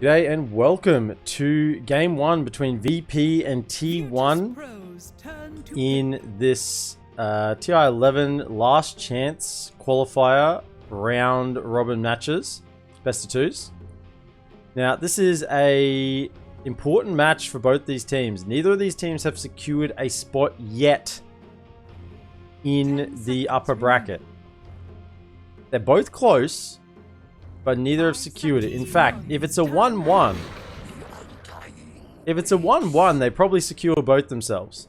G'day and welcome to game one between VP and T1 in this TI11 last chance qualifier round robin matches, best of twos. Now this is a important match for both these teams. Neither of these teams have secured a spot yet in the upper bracket. They're both close, but neither have secured it. In fact, if it's a 1-1, they probably secure both themselves.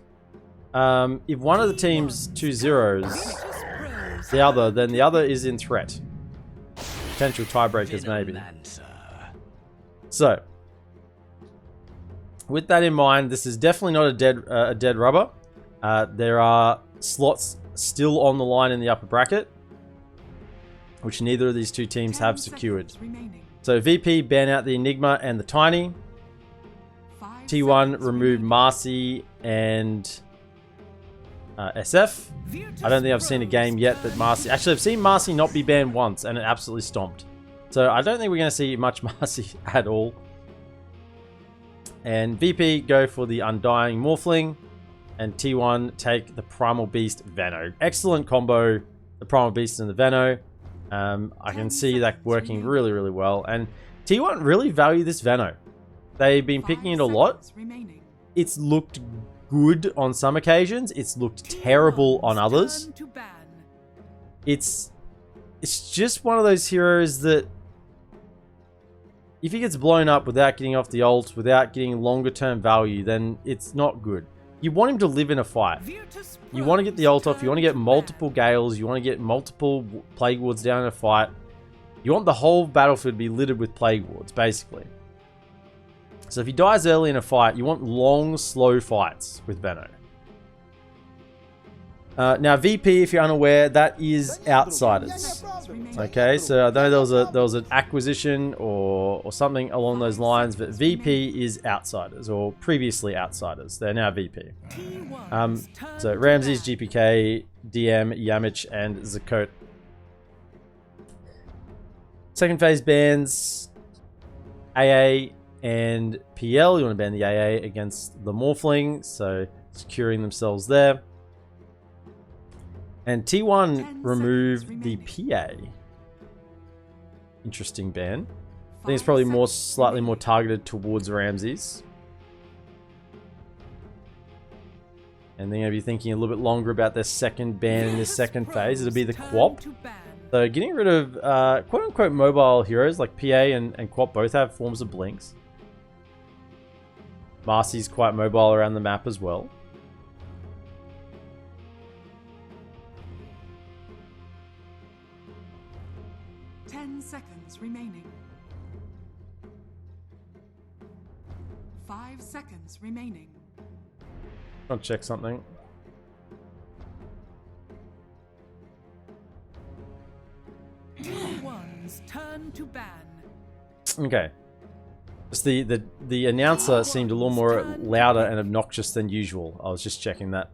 If one of the teams 2-0s the other, then the other is in threat. Potential tiebreakers, maybe. So, with that in mind, this is definitely not a dead rubber. There are slots still on the line in the upper bracket, which neither of these two teams have secured. So VP ban out the Enigma and the Tiny. T1 remove Marcy and SF. I don't think I've seen a game yet that Marcy... Actually, I've seen Marcy not be banned once and it absolutely stomped. So I don't think we're going to see much Marcy at all. And VP go for the Undying Morphling. And T1 take the Primal Beast Veno. Excellent combo, the Primal Beast and the Veno. I can see that working really, really well. And T1 really value this Veno. They've been picking it a lot. It's looked good on some occasions. It's looked terrible on others. It's just one of those heroes that if he gets blown up without getting off the ult, without getting longer term value, then it's not good. You want him to live in a fight. You want to get the ult off. You want to get multiple Gales. You want to get multiple Plague Wards down in a fight. You want the whole battlefield to be littered with Plague Wards, basically. So if he dies early in a fight, you want long, slow fights with Veno. Now VP, if you're unaware, that is Outsiders. Okay, so I know there was an acquisition or something along those lines, but VP is Outsiders, or previously Outsiders. They're now VP. So Ramses, GPK, DM, Yamich, and Zakot. Second phase bans AA and PL. You want to ban the AA against the Morphling, so securing themselves there. And T1 removed the PA. Interesting ban. I think it's probably slightly more targeted towards Ramses. And they're going to be thinking a little bit longer about their second ban in this second phase. It'll be the Quap. So getting rid of quote-unquote mobile heroes like PA and Quap both have forms of blinks. Marcy's quite mobile around the map as well. Seconds remaining. 5 seconds remaining. I'll check something. T1's turn to ban. Okay. Just the announcer seemed a little more louder and obnoxious than usual. I was just checking that.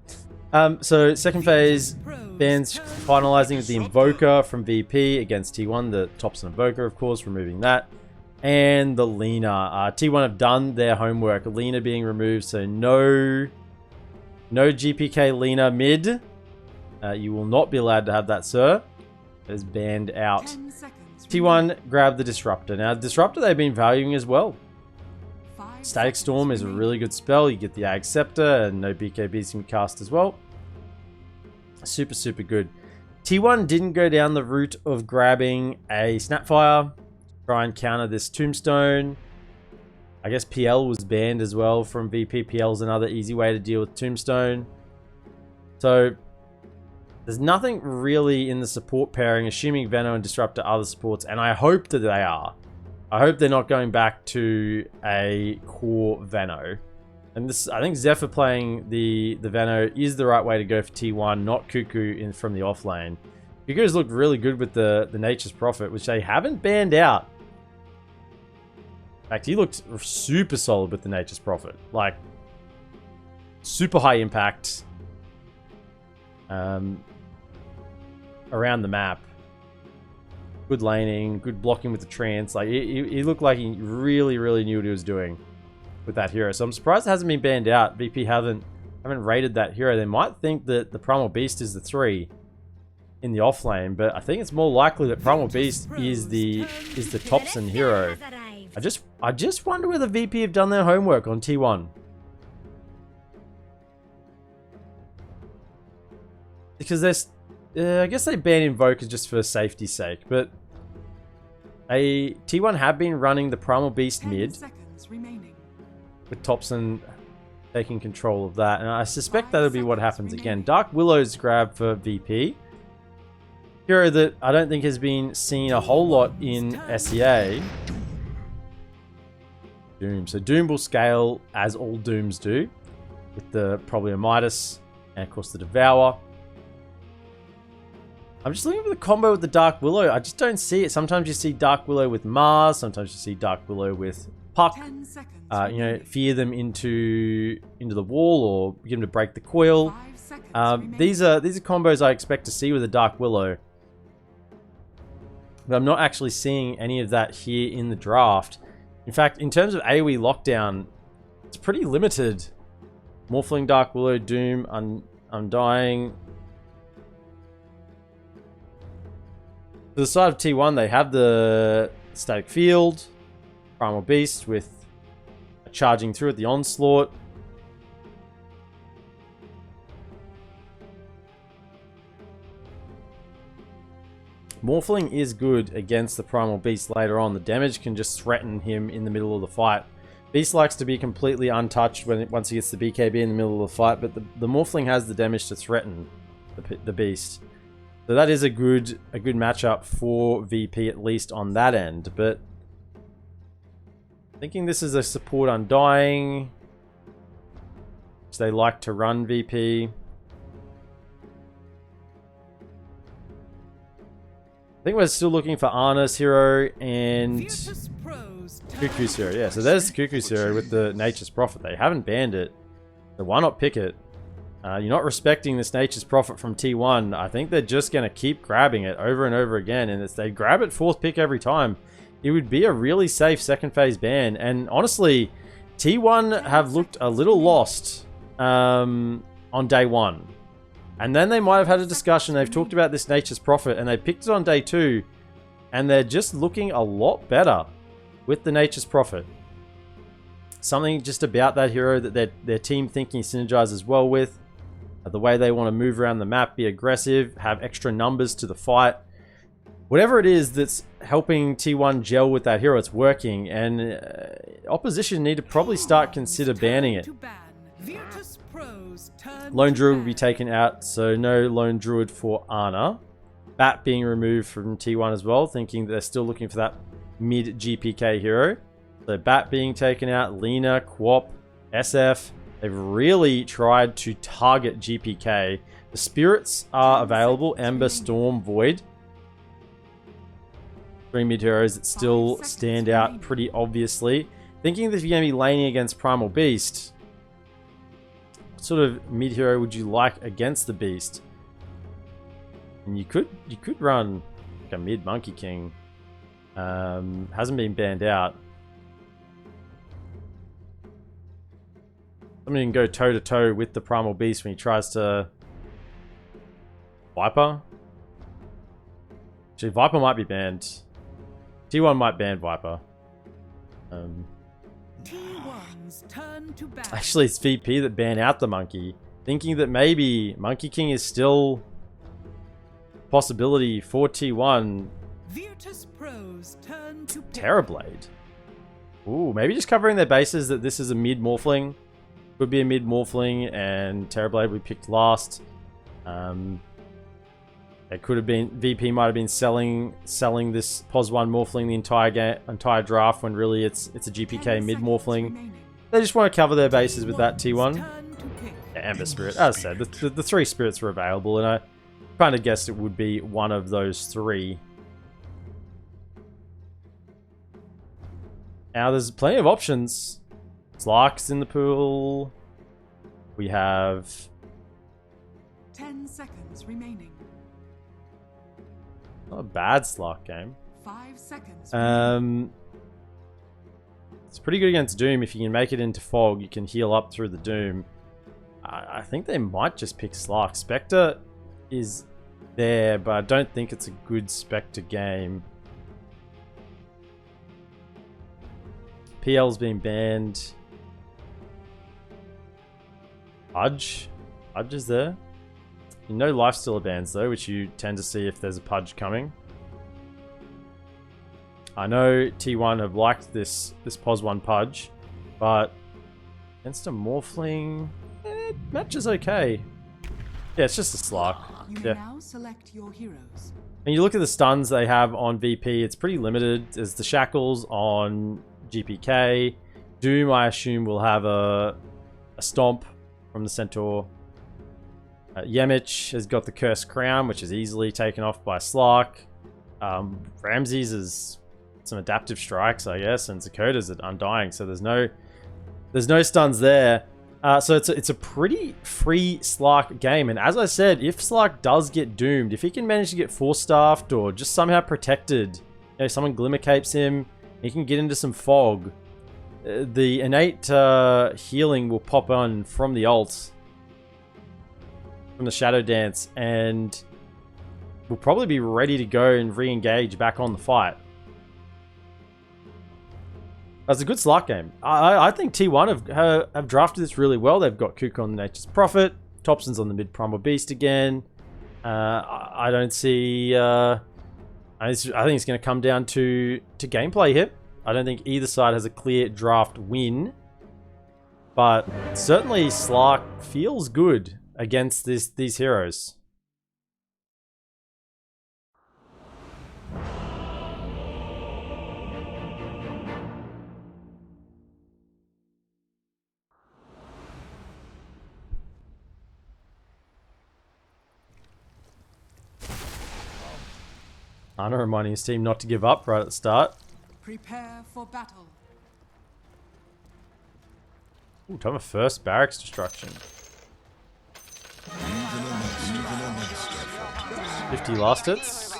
So second phase bans finalizing with the Invoker from VP against T1, the Thompson Invoker, of course, removing that, and the Lina. T1 have done their homework. Lina being removed, so no GPK Lina mid. You will not be allowed to have that, sir. It is banned out. T1 grab the Disruptor. Now, Disruptor they've been valuing as well. Static Storm is a really good spell. You get the Ag Scepter and no BKBs can be cast as well. Super, super good. T1 didn't go down the route of grabbing a Snapfire to try and counter this Tombstone. I guess PL was banned as well from VP. PL is another easy way to deal with Tombstone. So there's nothing really in the support pairing, assuming Veno and Disruptor are the supports, and I hope that they are. I hope they're not going back to a core Veno. And this, I think Zephyr playing the Veno is the right way to go for T1, not Cuckoo from the off lane. Cuckoo's looked really good with the Nature's Prophet, which they haven't banned out. In fact, he looked super solid with the Nature's Prophet. Like, super high impact around the map. Good laning, good blocking with the trance. Like, he looked like he really, really knew what he was doing with that hero. So I'm surprised it hasn't been banned out. VP haven't rated that hero. They might think that the Primal Beast is the 3 in the off lane, but I think it's more likely that Primal Beast is the Thompson hero. I just wonder whether VP have done their homework on T1. Because there's, I guess they banned Invoker just for safety's sake, but T1 have been running the Primal Beast mid with Thompson taking control of that, and I suspect that'll be what happens again. Dark Willow's grab for VP. Hero that I don't think has been seen a whole lot in SEA. Doom. So Doom will scale as all Dooms do, with probably a Midas and of course the Devour. I'm just looking for the combo with the Dark Willow. I just don't see it. Sometimes you see Dark Willow with Mars. Sometimes you see Dark Willow with Puck. You know, fear them into the wall or get them to break the coil. These are combos I expect to see with a Dark Willow. But I'm not actually seeing any of that here in the draft. In fact, in terms of AoE lockdown, it's pretty limited. Morphling, Dark Willow, Doom, Undying. To the side of T1, they have the Static Field, Primal Beast with charging through at the Onslaught. Morphling is good against the Primal Beast later on. The damage can just threaten him in the middle of the fight. Beast likes to be completely untouched once he gets the BKB in the middle of the fight, but the Morphling has the damage to threaten the Beast. So that is a good matchup for VP, at least on that end. But thinking this is a support Undying, which they like to run VP. I think we're still looking for Ana's hero and Cuckoo's hero. Yeah, so there's Cuckoo's hero with the Nature's Prophet. They haven't banned it, so why not pick it? You're not respecting this Nature's Prophet from T1. I think they're just going to keep grabbing it over and over again, and they grab it 4th pick every time. It would be a really safe second phase ban, and honestly, T1 have looked a little lost on day 1. And then they might have had a discussion. They've talked about this Nature's Prophet, and they picked it on day 2, and they're just looking a lot better with the Nature's Prophet. Something just about that hero that their team thinking synergizes well with. The way they want to move around the map, be aggressive, have extra numbers to the fight. Whatever it is that's helping T1 gel with that hero, it's working. And opposition need to probably start consider banning it. Lone Druid will be taken out, so no Lone Druid for Ana. Bat being removed from T1 as well, thinking that they're still looking for that mid GPK hero. So Bat being taken out, Lena, Quap, SF. They've really tried to target GPK. The spirits are available, Ember, Storm, Void. 3 mid heroes that still stand out pretty obviously. Thinking that if you're going to be laning against Primal Beast, what sort of mid hero would you like against the Beast? And you could run like a mid Monkey King. Hasn't been banned out. Somebody can go toe to toe with the Primal Beast when he tries to Viper. Actually, Viper might be banned. T1 might ban Viper. T1's turn to battle. Actually, it's VP that banned out the Monkey, thinking that maybe Monkey King is still a possibility for T1. Virtus Pro's turn to Terrorblade. Ooh, maybe just covering their bases that this is a mid Morphling. Could be a mid Morphling, and Terrorblade we picked last. It could have been VP might have been selling this Pos 1 Morphling the entire draft when really it's a GPK mid Morphling. They just want to cover their bases with that T1. Yeah, Ember Spirit. As I said, the 3 spirits were available, and I kind of guessed it would be one of those 3. Now there's plenty of options. Slark's in the pool. We have 10 seconds remaining. Not a bad Slark game. 5 seconds. It's pretty good against Doom. If you can make it into Fog, you can heal up through the Doom. I think they might just pick Slark. Spectre is there, but I don't think it's a good Spectre game. PL's been banned. Pudge is there. No Lifestealer bans though, which you tend to see if there's a Pudge coming. I know T1 have liked this POS 1 Pudge, but against a Morphling, it matches okay. Yeah, it's just a Slark. You may now select your heroes. And you look at the stuns they have on VP, it's pretty limited. There's the Shackles on GPK. Doom, I assume, will have a Stomp from the Centaur. Yemich has got the Cursed Crown, which is easily taken off by Slark. Ramses is some adaptive strikes, I guess, and Zakota's at Undying, so there's no stuns there. So it's a pretty free Slark game, and as I said, if Slark does get doomed, if he can manage to get Force-staffed or just somehow protected, you know, someone Glimmer Capes him, he can get into some Fog. The innate healing will pop on from the ult, from the Shadow Dance, and we'll probably be ready to go and re-engage back on the fight. That's a good Slark game. I think T1 have drafted this really well. They've got Kuka on the Nature's Prophet. Thompson's on the mid Primal Beast again. I don't see... I think it's going to come down to gameplay here. I don't think either side has a clear draft win. But certainly Slark feels good against these heroes. Ana reminding his team not to give up right at the start. Prepare for battle. Ooh, time of first barracks destruction. 50 last hits.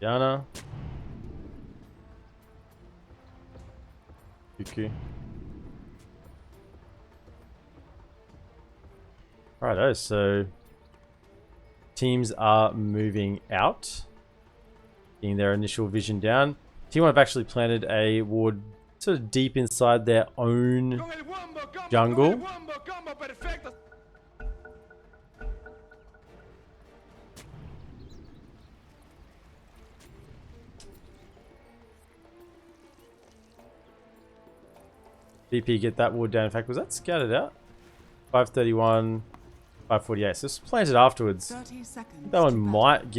Yana. Cuckoo. Righto, so teams are moving out, getting their initial vision down. T1 have actually planted a ward sort of deep inside their own jungle. VP get that ward down. In fact, was that scattered out? 531, 548. So this was planted afterwards. 30 seconds. That one might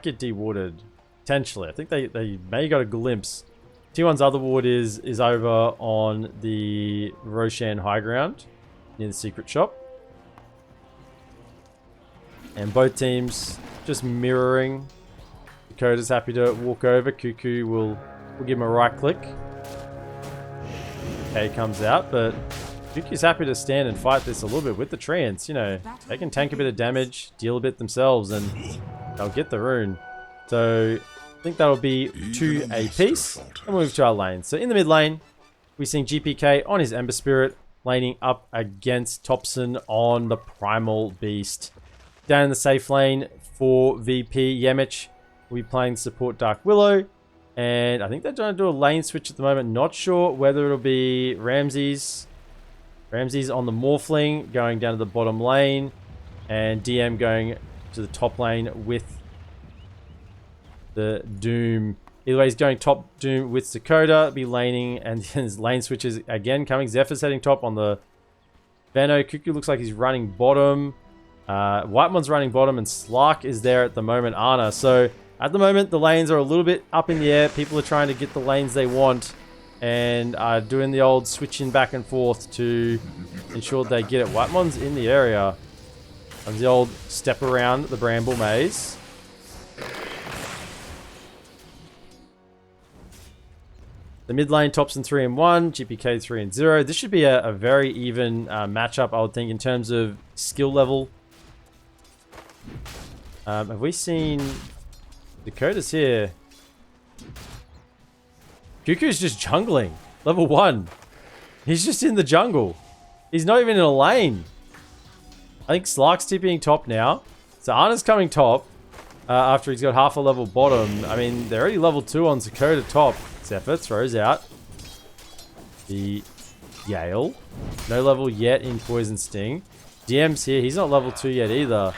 get dewarded. Potentially. I think they may got a glimpse. T1's other ward is over on the Roshan high ground near the secret shop. And both teams just mirroring. Dakota's happy to walk over. Cuckoo will give him a right click. K comes out, but Cuckoo's happy to stand and fight this a little bit with the treants. You know, they can tank a bit of damage, deal a bit themselves, and they'll get the rune. So I think that'll be 2 a piece. And we'll move to our lane. So in the mid lane, we're seeing GPK on his Ember Spirit, laning up against Thompson on the Primal Beast. Down in the safe lane for VP, Yemich will be playing support Dark Willow. And I think they're trying to do a lane switch at the moment. Not sure whether it'll be Ramses. Ramses on the Morphling going down to the bottom lane. And DM going to the top lane with the Doom. Either way, he's going top Doom with Dakota. Be laning, and his lane switches again coming. Zephyr's heading top on the Veno. Cuckoo looks like he's running bottom. Whitemon's running bottom, and Slark is there at the moment. Ana. So at the moment, the lanes are a little bit up in the air. People are trying to get the lanes they want, and are doing the old switching back and forth to ensure they get it. Whitemon's in the area. And the old step around the bramble maze. The mid lane, Thompson 3 and 1, GPK 3 and 0. This should be a very even matchup, I would think, in terms of skill level. Have we seen Dakota's here? Cuckoo's just jungling. Level 1. He's just in the jungle. He's not even in a lane. I think Slark's TPing top now. So Ana's coming top. After he's got half a level bottom. I mean, they're already level 2 on Dakota top. Zephyr throws out the Gale. No level yet in Poison Sting. DM's here. He's not level 2 yet either.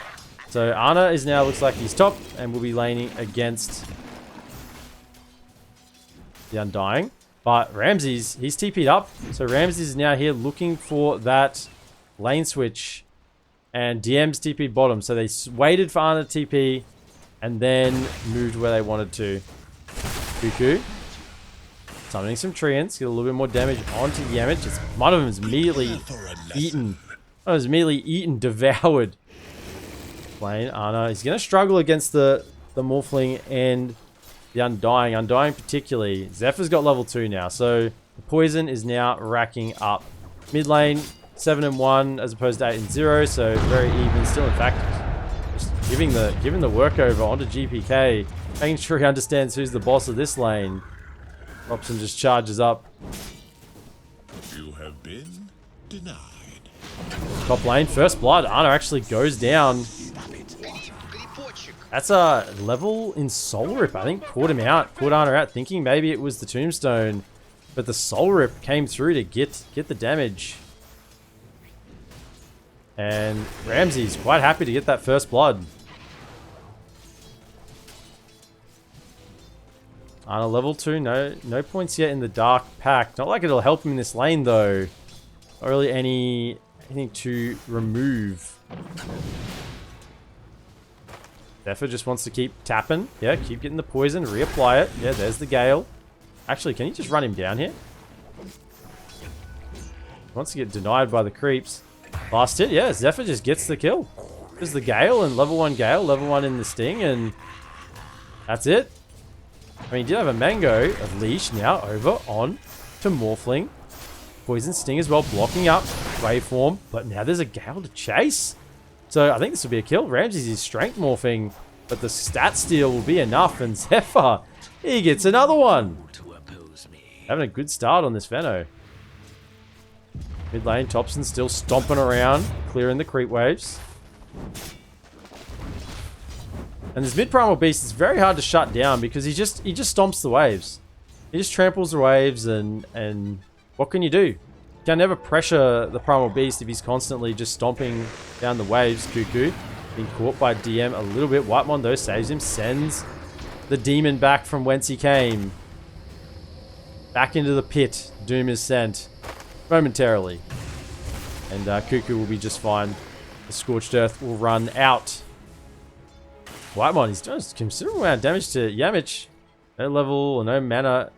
So Ana is now, looks like he's top and will be laning against the Undying. But Ramsey's, he's TP'd up. So Ramsey's now here looking for that lane switch. And DM's TP'd bottom. So they waited for Ana to TP and then moved where they wanted to. Cuckoo. Summoning some treants. Get a little bit more damage onto Yamich. One of them is immediately eaten. One of them is immediately eaten, devoured. Playing Ana. He's going to struggle against the Morphling and the Undying. Undying particularly. Zephyr's got level 2 now. So the poison is now racking up. Mid lane, 7-1 as opposed to 8-0. So very even. Still, in fact, just giving the work over onto GPK. Making sure he understands who's the boss of this lane. Robson just charges up. You have been denied. Top lane, first blood. Ana actually goes down. That's a level in Soul Rip, I think. Caught him out. Caught Ana out, thinking maybe it was the Tombstone. But the Soul Rip came through to get the damage. And Ramsey's quite happy to get that first blood. Ana level 2, no points yet in the Dark Pact. Not like it'll help him in this lane though. Not really anything to remove. Zephyr just wants to keep tapping. Yeah, keep getting the poison, reapply it. Yeah, there's the Gale. Actually, can you just run him down here? Wants to get denied by the creeps. Last hit, yeah, Zephyr just gets the kill. There's the Gale and level 1 Gale, level 1 in the Sting, and that's it. I mean, he did have a Mango of Leash now over on to Morphling. Poison Sting as well, blocking up Waveform. But now there's a Gale to chase. So I think this will be a kill. Ramsey's his strength morphing, but the stat steal will be enough. And Zephyr, he gets another one. Having a good start on this Veno. Mid lane, Thompson still stomping around, clearing the creep waves. And this mid-primal beast is very hard to shut down because he just stomps the waves. He just tramples the waves and what can you do? You can never pressure the primal beast if he's constantly just stomping down the waves. Cuckoo being caught by DM a little bit. Whitemon though saves him, sends the demon back from whence he came. Back into the pit. Doom is sent momentarily. And Cuckoo will be just fine. The Scorched Earth will run out. Whitemon, he's doing a considerable amount of damage to Yamich. No level or no mana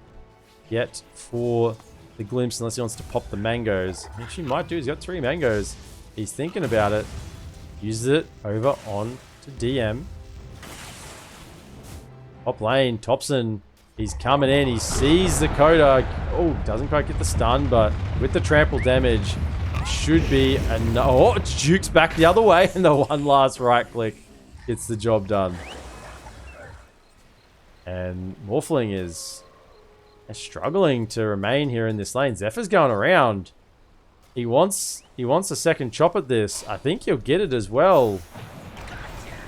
yet for the Glimpse unless he wants to pop the mangoes. Which he might do. He's got 3 mangoes. He's thinking about it. Uses it over on to DM. Top lane, Thompson. He's coming in. He sees the Coda. Oh, doesn't quite get the stun, but with the trample damage, should be enough. Oh, it jukes back the other way, and the one last right click gets the job done. And Morphling is struggling to remain here in this lane. Zephyr's going around. He wants a second chop at this. I think he'll get it as well.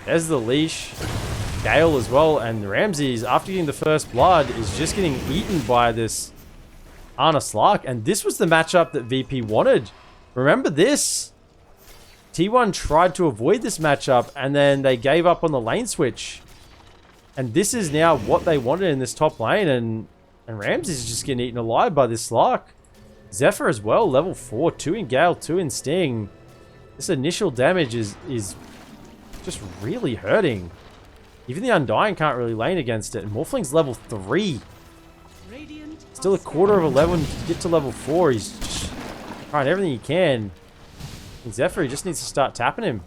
There's the leash. Gale as well. And Ramsey's, after getting the first blood, is just getting eaten by this Ana Slark. And this was the matchup that VP wanted. Remember this? T1 tried to avoid this matchup, and then they gave up on the lane switch. And this is now what they wanted in this top lane, and Ramsey's just getting eaten alive by this Slark. Zephyr as well, level 4, 2 in Gale, 2 in Sting. This initial damage is just really hurting. Even the Undying can't really lane against it, and Morphling's level 3. Still a quarter of a level to get to level 4. He's just trying everything he can. And Zephyr, he just needs to start tapping him.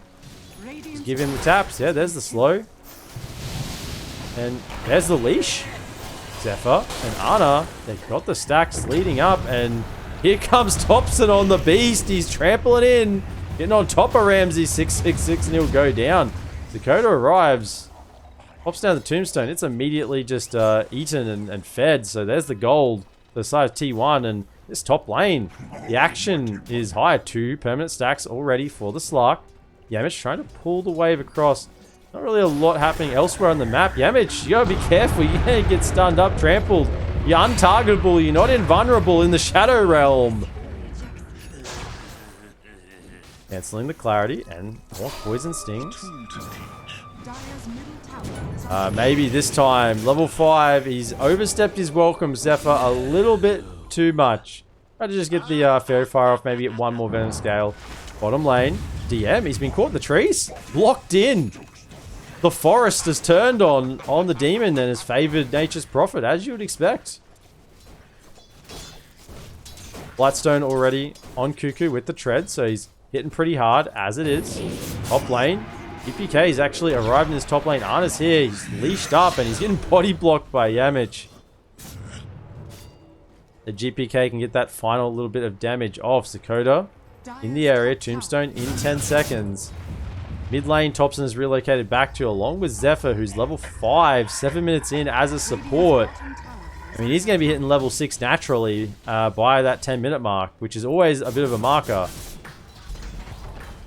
Just give him the taps. Yeah, there's the slow. And there's the leash. Zephyr and Ana, they've got the stacks leading up. And here comes Thompson on the beast. He's trampling in. Getting on top of Ramsey. 666 and he'll go down. Dakota arrives. Pops down the tombstone. It's immediately just eaten and fed. So there's the gold. The side of T1 and this top lane. The action is high. 2 permanent stacks already for the Slark. Yamich trying to pull the wave across. Not really a lot happening elsewhere on the map. Yamich, you gotta be careful. You're gonna get stunned up, trampled. You're untargetable. You're not invulnerable in the Shadow Realm. Cancelling the clarity and more poison stings. Maybe this time, level 5, he's overstepped his welcome, Zephyr, a little bit too much. Try to just get the Fairy Fire off, maybe get one more Venom Scale. Bottom lane, DM, he's been caught in the trees. Locked in. The forest has turned on the demon and has favored Nature's Prophet, as you would expect. Blightstone already on Cuckoo with the tread, so he's hitting pretty hard as it is. Top lane. GPK is actually arrived in his top lane. Arna's here. He's leashed up and he's getting body blocked by Yamich. The GPK can get that final little bit of damage off. Dakota in the area. Tombstone in 10 seconds. Mid lane, Thompson is relocated back to along with Zephyr, who's level 5, 7 minutes in as a support. I mean, he's going to be hitting level 6 naturally by that 10-minute mark, which is always a bit of a marker.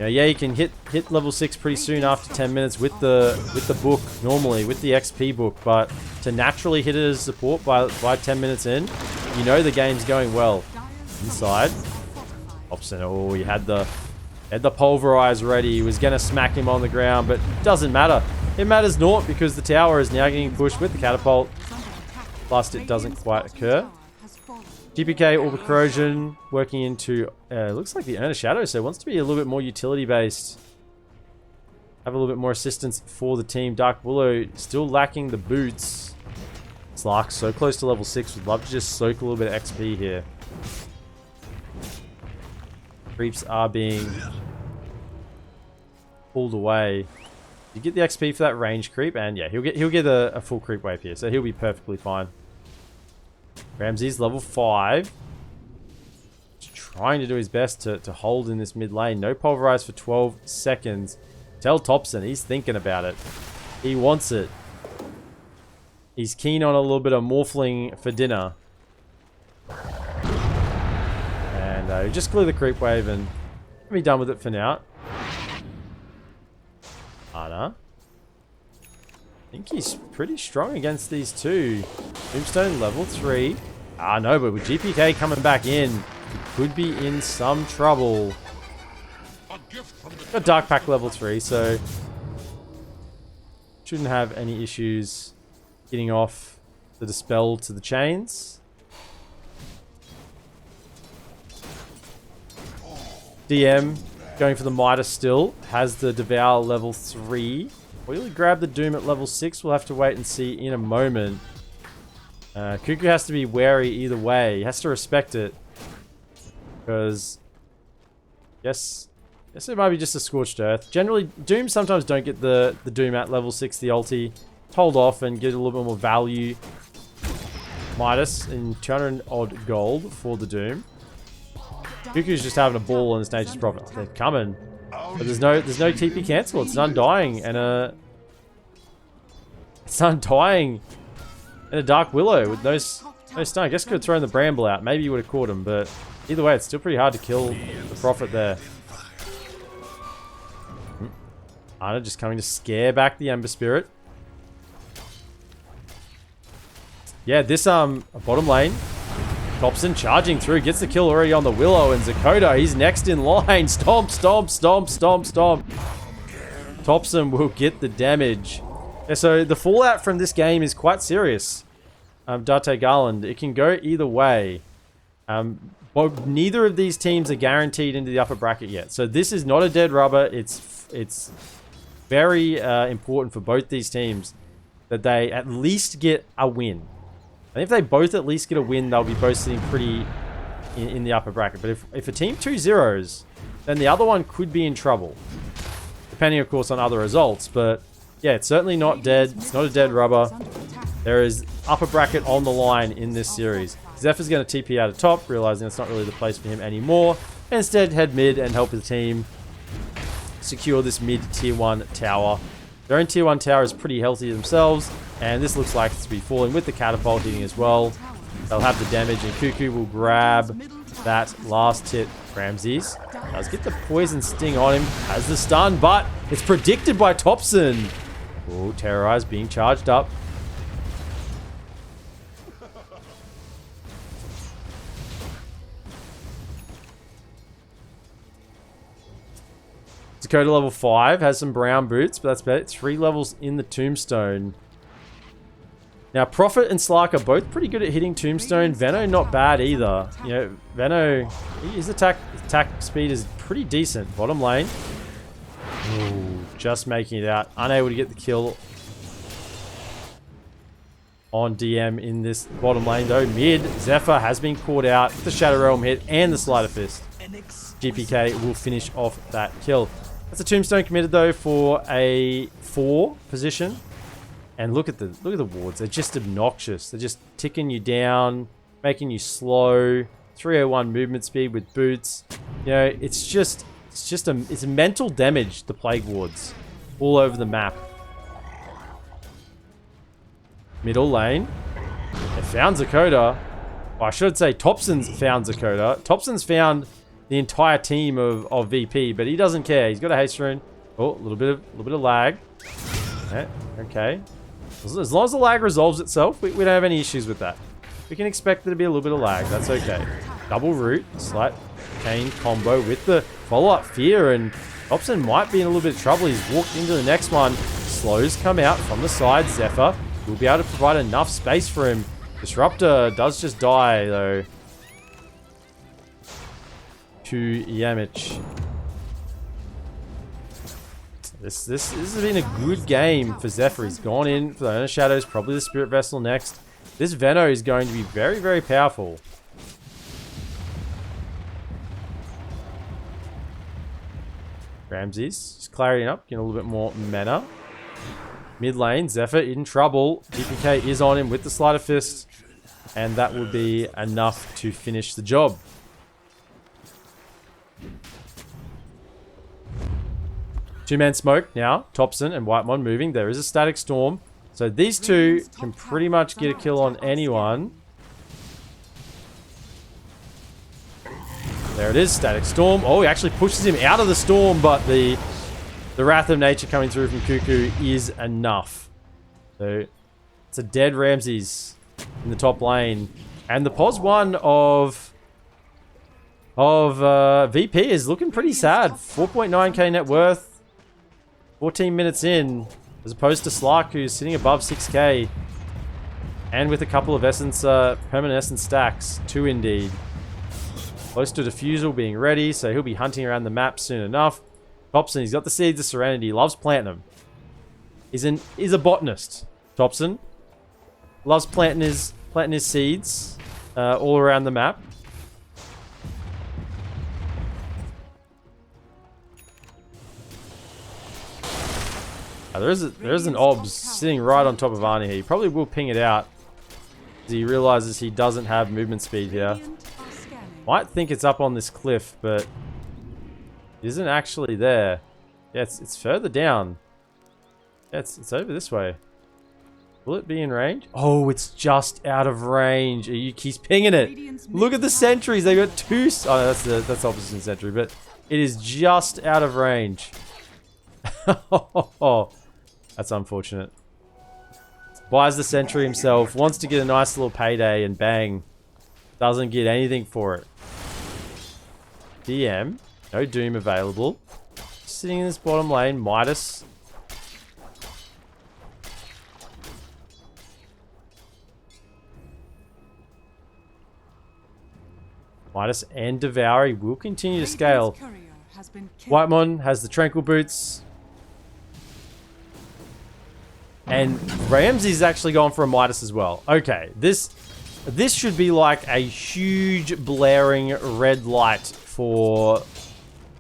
Yeah, you can hit level 6 pretty soon after 10 minutes with the book normally, with the XP book, but to naturally hit it as support by 10 minutes in, you know the game's going well. Inside. Hobson, oh, he had the pulverize ready. He was going to smack him on the ground, but it doesn't matter. It matters naught because the tower is now getting pushed with the catapult. Plus, it doesn't quite occur. GPK, Orb of Corrosion, working into, looks like the Urn of Shadow, so wants to be a little bit more utility-based. Have a little bit more assistance for the team. Dark Willow, still lacking the boots. Slark, so close to level 6, would love to just soak a little bit of XP here. Creeps are being pulled away. You get the XP for that range creep, and yeah, he'll get a full creep wave here, so he'll be perfectly fine. Ramsey's level 5. Just trying to do his best to hold in this mid lane. No pulverize for 12 seconds. Tell Thompson, he's thinking about it. He wants it. He's keen on a little bit of morphling for dinner. And just clear the creep wave and be done with it for now. Ana. I think he's pretty strong against these two. Tombstone level 3. Ah, no, but with GPK coming back in, he could be in some trouble. Got Dark Pack level 3, so shouldn't have any issues getting off the Dispel to the chains. DM going for the Midas still. Has the Devour level 3. Will he grab the Doom at level 6? We'll have to wait and see in a moment. Cuckoo has to be wary either way. He has to respect it. Because Yes, it might be just a Scorched Earth. Generally, Doom sometimes don't get the Doom at level 6, the ulti. Hold off and get a little bit more value. Midas in 200 odd gold for the Doom. Cuckoo's just having a ball on this Nature's Prophet. They're coming. But there's no TP cancel. It's an Undying and a... It's Undying and a Dark Willow with no stun. I guess could have thrown the Bramble out. Maybe you would have caught him, but either way, it's still pretty hard to kill the Prophet there. Ana just coming to scare back the Ember Spirit. Yeah, this bottom lane. Thompson charging through, gets the kill already on the Willow, and Zakota, he's next in line. Stomp, stomp, stomp, stomp, stomp. Thompson will get the damage. Yeah, so the fallout from this game is quite serious. Date Garland, it can go either way. But neither of these teams are guaranteed into the upper bracket yet. So this is not a dead rubber. It's very important for both these teams that they at least get a win. And if they both at least get a win, they'll be both sitting pretty in the upper bracket. But if a team 2-0s, then the other one could be in trouble. Depending, of course, on other results. But yeah, it's certainly not dead. It's not a dead rubber. There is upper bracket on the line in this series. Zephyr's going to TP out of top, realizing it's not really the place for him anymore. Instead, head mid and help the team secure this mid tier 1 tower. Their own tier 1 tower is pretty healthy themselves, and this looks like it's to be falling with the catapult hitting as well. They'll have the damage, and Cuckoo will grab that last hit. Ramses does get the poison sting on him, has the stun, but it's predicted by Thompson. Oh, Terrorize being charged up. Dakota level 5 has some brown boots, but that's about it. 3 levels in the tombstone. Now, Prophet and Slark are both pretty good at hitting tombstone. Venno not bad either. You know, Venno, his attack speed is pretty decent. Bottom lane. Ooh, just making it out. Unable to get the kill on DM in this bottom lane though. Mid, Zephyr has been caught out with the Shadow Realm hit and the Slider Fist. GPK will finish off that kill. That's a tombstone committed though for a 4 position. And look at the wards. They're just obnoxious. They're just ticking you down, making you slow. 301 movement speed with boots. You know, it's a mental damage, the plague wards, all over the map. Middle lane. They found Zakota. Well, I should say Thompson's found Zakota. Thompson's found the entire team of VP, but he doesn't care. He's got a haste rune. Oh, a little bit of lag. Okay. As long as the lag resolves itself, we don't have any issues with that. We can expect there to be a little bit of lag. That's okay. Double root, slight chain combo with the follow-up fear, and Thompson might be in a little bit of trouble. He's walked into the next one. Slows come out from the side. Zephyr will be able to provide enough space for him. Disruptor does just die, though. To Yamich. This has been a good game for Zephyr. He's gone in for the Owner Shadows, probably the Spirit Vessel next. This Venno is going to be very, very powerful. Ramses just clarity up, getting a little bit more mana. Mid lane, Zephyr in trouble. DPK is on him with the Slider Fist, and that would be enough to finish the job. Two-man smoke now. Thompson and Whitemon moving. There is a static storm. So these two can pretty much get a kill on anyone. There it is, static storm. Oh, he actually pushes him out of the storm, but the Wrath of Nature coming through from Cuckoo is enough. So it's a dead Ramses in the top lane. And the pos 1 of VP is looking pretty sad. 4.9k net worth. 14 minutes in, as opposed to Slark, who's sitting above 6k. And with a couple of essence, permanent essence stacks. 2 indeed. Close to Diffusal being ready, so he'll be hunting around the map soon enough. Thompson, he's got the Seeds of Serenity, loves planting them. He's a botanist, Thompson. Loves planting his seeds all around the map. There is an obs sitting right on top of Arnie here. He probably will ping it out as he realizes he doesn't have movement speed here. Might think it's up on this cliff, but it isn't actually there. Yeah, it's further down. Yeah, it's over this way. Will it be in range? Oh, it's just out of range. He's pinging it. Look at the sentries. They got 2. Oh, that's opposite sentry, but it is just out of range. Oh, that's unfortunate. Buys the sentry himself, wants to get a nice little payday, and bang, doesn't get anything for it. DM, no Doom available. Sitting in this bottom lane, Midas. Midas and Devour will continue to scale. Whitemon has the Tranquil Boots. And Ramsey's actually gone for a Midas as well. Okay, this should be like a huge blaring red light for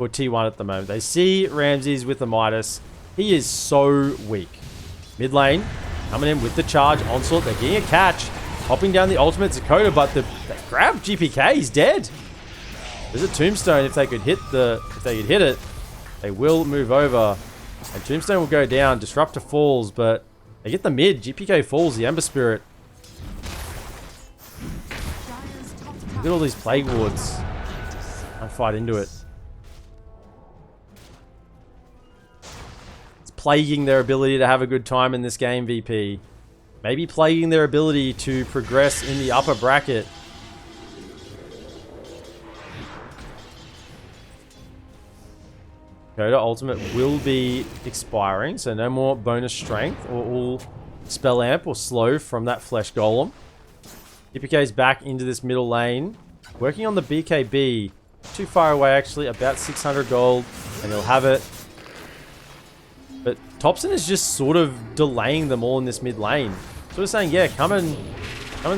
T1 at the moment. They see Ramses with the Midas. He is so weak. Mid lane, coming in with the charge. Onslaught, they're getting a catch. Hopping down the ultimate Zakota, but they grab GPK, he's dead. There's a tombstone. If they could hit it, they will move over. And Tombstone will go down. Disruptor falls, but they get the mid. GPK falls. The Ember Spirit. Look at all these Plague Wards. I'll fight into it. It's plaguing their ability to have a good time in this game, VP. Maybe plaguing their ability to progress in the upper bracket. Coda Ultimate will be expiring, so no more bonus strength or all spell amp or slow from that Flesh Golem. DPK's back into this middle lane, working on the BKB. Too far away actually, about 600 gold, and he'll have it. But Thompson is just sort of delaying them all in this mid lane. Sort of saying, yeah, come and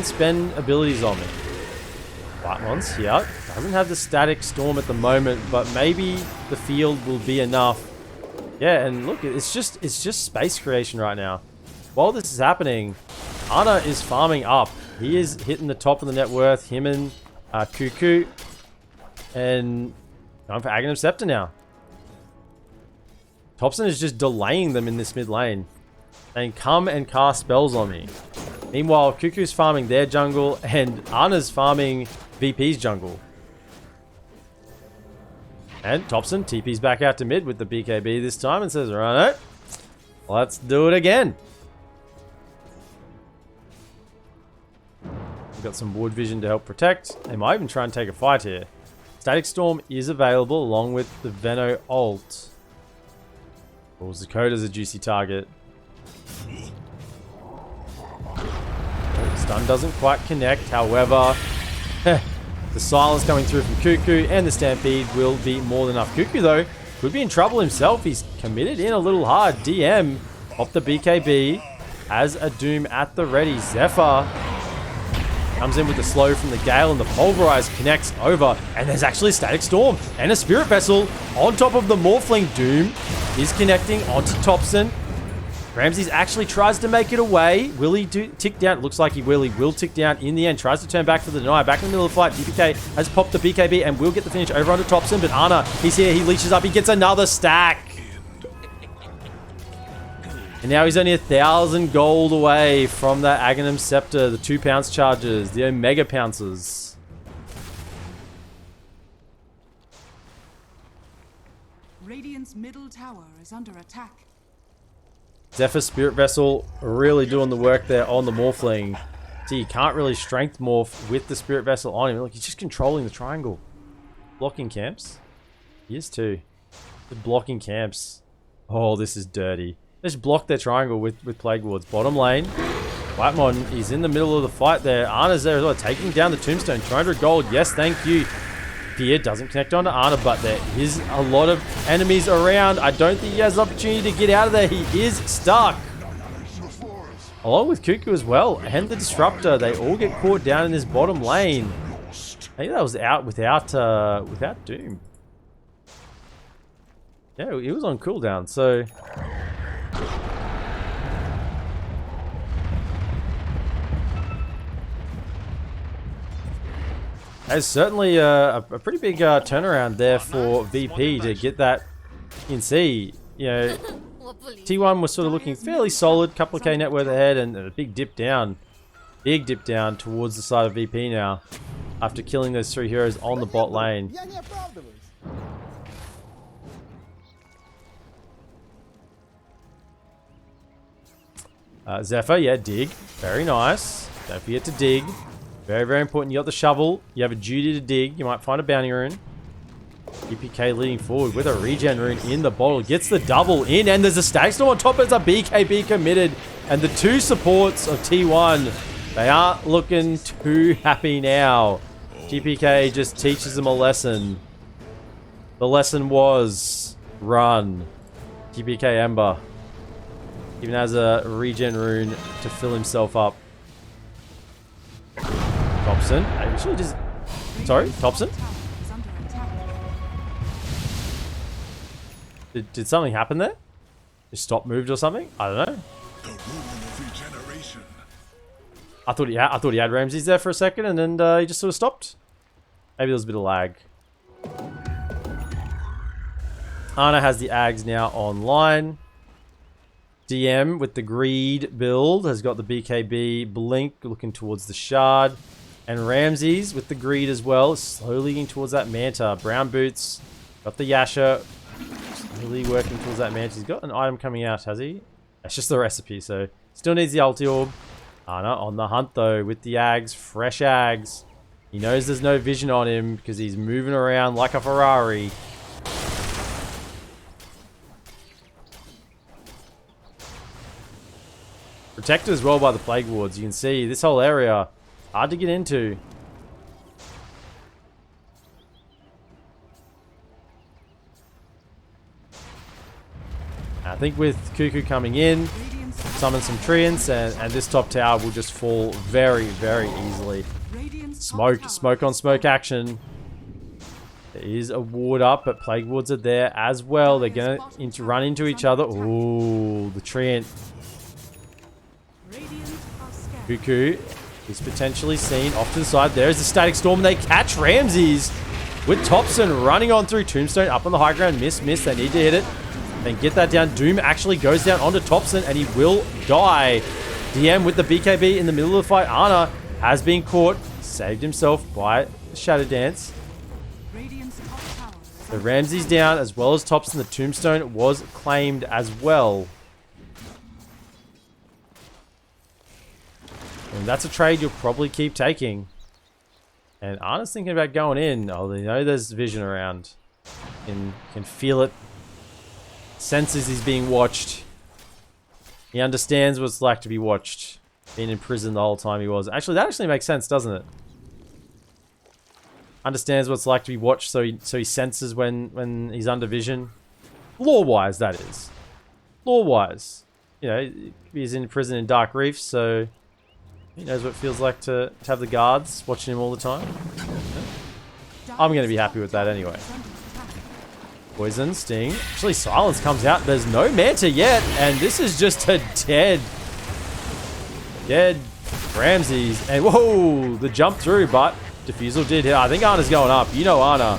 spend abilities on me. White one's here. Doesn't have the static storm at the moment, but maybe the field will be enough. Yeah, and look, it's just space creation right now. While this is happening, Ana is farming up. He is hitting the top of the net worth. Him and Cuckoo, and going for Aghanim Scepter now. Thompson is just delaying them in this mid lane, saying, come and cast spells on me. Meanwhile, Cuckoo's farming their jungle, and Ana's farming VP's jungle. And Thompson TP's back out to mid with the BKB this time and says, right, let's do it again. We've got some Ward Vision to help protect. They might even try and take a fight here. Static Storm is available along with the Veno ult. Zakota's a juicy target. Stun doesn't quite connect, however, the silence coming through from Cuckoo and the Stampede will be more than enough. Cuckoo, though, could be in trouble himself. He's committed in a little hard. DM off the BKB, has a Doom at the ready. Zephyr comes in with the slow from the Gale, and the Pulverize connects over, and there's actually a Static Storm and a Spirit Vessel on top of the Morphling. Doom is connecting onto Thompson. Ramses actually tries to make it away. Will he tick down? It looks like he will. He will tick down in the end. Tries to turn back for the deny. Back in the middle of the fight. DPK has popped the BKB and will get the finish over onto Thompson. But Ana, he's here. He leashes up. He gets another stack. And now he's only 1,000 gold away from that Aghanim Scepter. The 2 pounce charges. The Omega Pounces. Radiant's middle tower is under attack. Zephyr Spirit Vessel really doing the work there on the Morphling. See, you can't really strength morph with the Spirit Vessel on him. Look, he's just controlling the triangle. Blocking camps. He is too. The blocking camps. Oh, this is dirty. Just block their triangle with Plague Wards. Bottom lane. Whitemon is in the middle of the fight there. Ana's there as well, taking down the Tombstone. 200 gold. Yes, thank you. Fear doesn't connect onto Ana, but there is a lot of enemies around. I don't think he has the opportunity to get out of there. He is stuck. Along with Cuckoo as well, and the Disruptor. They all get caught down in this bottom lane. I think that was out without Doom. Yeah, he was on cooldown, so... There's certainly a pretty big turnaround there for VP to get that in C. You know, T1 was sort of looking fairly solid, couple of K net worth ahead, and a big dip down towards the side of VP now, after killing those 3 heroes on the bot lane. Zephyr, yeah, dig, very nice. Don't forget to dig. Very, very important. You got the shovel. You have a duty to dig. You might find a bounty rune. EPK leading forward with a regen rune in the bottle. Gets the double in, and there's a Static Storm on top. There's a BKB committed. And the 2 supports of T1, they aren't looking too happy now. GPK just teaches them a lesson. The lesson was run. GPK Ember even has a regen rune to fill himself up. Thompson, actually just... Sorry, Thompson? Did something happen there? Just stop moved or something? I don't know. I thought he had Ramses there for a second, and then he just sort of stopped. Maybe there was a bit of lag. Ana has the Ags now online. DM with the Greed build has got the BKB Blink looking towards the Shard. And Ramses with the Greed as well, slowly getting towards that Manta. Brown Boots, got the Yasha, slowly working towards that Manta. He's got an item coming out, has he? That's just the recipe, so still needs the ulti orb. Ana on the hunt though with the Ags, fresh Ags. He knows there's no vision on him because he's moving around like a Ferrari. Protected as well by the Plague Wards. You can see this whole area, hard to get into. I think with Cuckoo coming in, summon some Treants, and this top tower will just fall very, very easily. Smoke on smoke action. There is a ward up, but Plague Wards are there as well. They're going to run into each other. Ooh, the Treant. Cuckoo is potentially seen off to the side. There's the Static Storm. They catch Ramses with Thompson running on through Tombstone up on the high ground. Miss. They need to hit it. Then get that down. Doom actually goes down onto Thompson and he will die. DM with the BKB in the middle of the fight. Ana has been caught. Saved himself by Shadow Dance. So Ramses down as well as Thompson. The Tombstone was claimed as well. And that's a trade you'll probably keep taking. And Ana's thinking about going in. Oh, they know there's vision around. Can feel it. Senses he's being watched. He understands what it's like to be watched. Being in prison the whole time he was. Actually, that actually makes sense, doesn't it? Understands what it's like to be watched, so he senses when he's under vision. Lore-wise, that is. Lore-wise. You know, he's in prison in Dark Reef, so he knows what it feels like to have the guards watching him all the time. I'm going to be happy with that anyway. Poison, Sting. Actually, Silence comes out. There's no Manta yet, and this is just a dead Ramses. And whoa, the jump through, but Diffusal did hit. I think Ana's going up. You know Ana.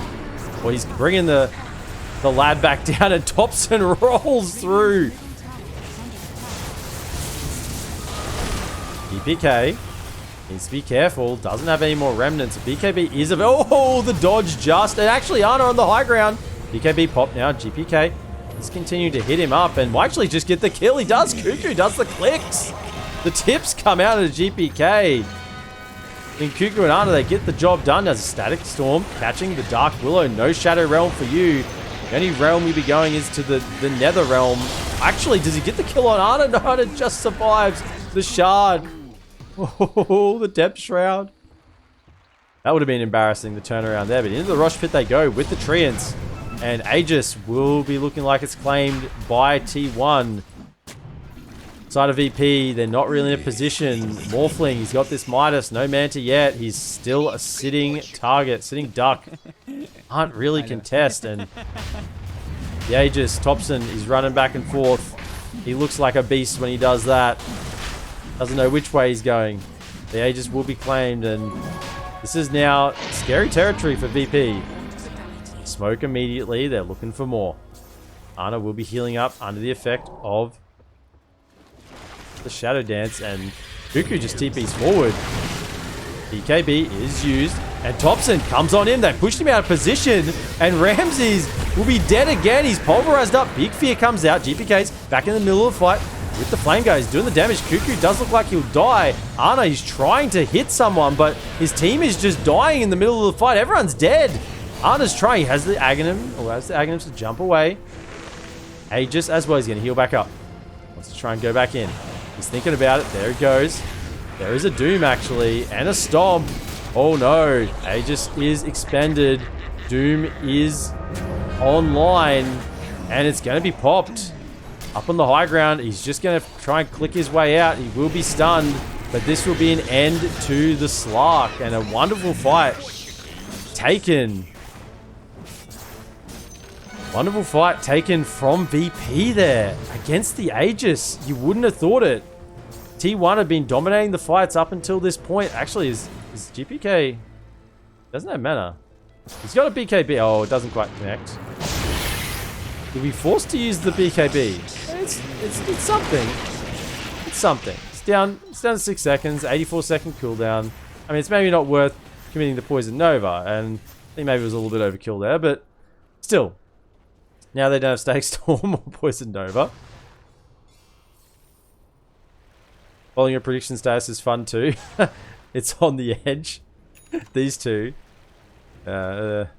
Well, he's bringing the lad back down, and Thompson rolls through. BKB needs to be careful. Doesn't have any more remnants. BKB is of... Oh, the dodge just... And actually, Ana on the high ground. BKB pop now. GPK is continuing to hit him up and will actually just get the kill. He does. Cuckoo does the clicks. The tips come out of the GPK. In Cuckoo and Ana, they get the job done. As a Static Storm catching the Dark Willow. No Shadow Realm for you. The only realm you'll be going is to the Nether Realm. Actually, does he get the kill on Ana? No, Ana just survives the Shard. Oh, the Depth Shroud. That would have been embarrassing, the turnaround there. But into the Rosh Pit they go with the Treants. And Aegis will be looking like it's claimed by T1. Side of VP, they're not really in a position. Morphling, he's got this Midas. No Manta yet. He's still a sitting target. Sitting duck. Can't really contest. And the Aegis, Thompson, is running back and forth. He looks like a beast when he does that. Doesn't know which way he's going. The Aegis will be claimed, and this is now scary territory for VP. Smoke immediately. They're looking for more. Ana will be healing up under the effect of the Shadow Dance, and Cuckoo just TPs forward. BKB is used, and Thompson comes on in. They pushed him out of position, and Ramses will be dead again. He's pulverized up. Big Fear comes out. GPK's back in the middle of the fight with the Flame Guy. He's doing the damage. Cuckoo does look like he'll die. Ana, he's trying to hit someone, but his team is just dying in the middle of the fight. Everyone's dead. Ana's trying. He has the Aghanim, allows the Aghanims to jump away. Aegis as well. He's going to heal back up. Wants to try and go back in. He's thinking about it. There it goes. There is a Doom, actually, and a Stomp. Oh, no. Aegis is expended. Doom is online, and it's going to be popped. Up on the high ground, he's just going to try and click his way out. He will be stunned, but this will be an end to the Slark, and a wonderful fight taken. Wonderful fight taken from VP there against the Aegis. You wouldn't have thought it. T1 have been dominating the fights up until this point. Actually, is GPK... Doesn't have mana. He's got a BKB. Oh, it doesn't quite connect. You'll be forced to use the BKB. It's something. It's something. It's down to 6 seconds, 84-second cooldown. I mean, it's maybe not worth committing the Poison Nova, and I think maybe it was a little bit overkill there, but still. Now they don't have Static Storm or Poison Nova. Following your prediction status is fun too. It's on the edge. These two. That's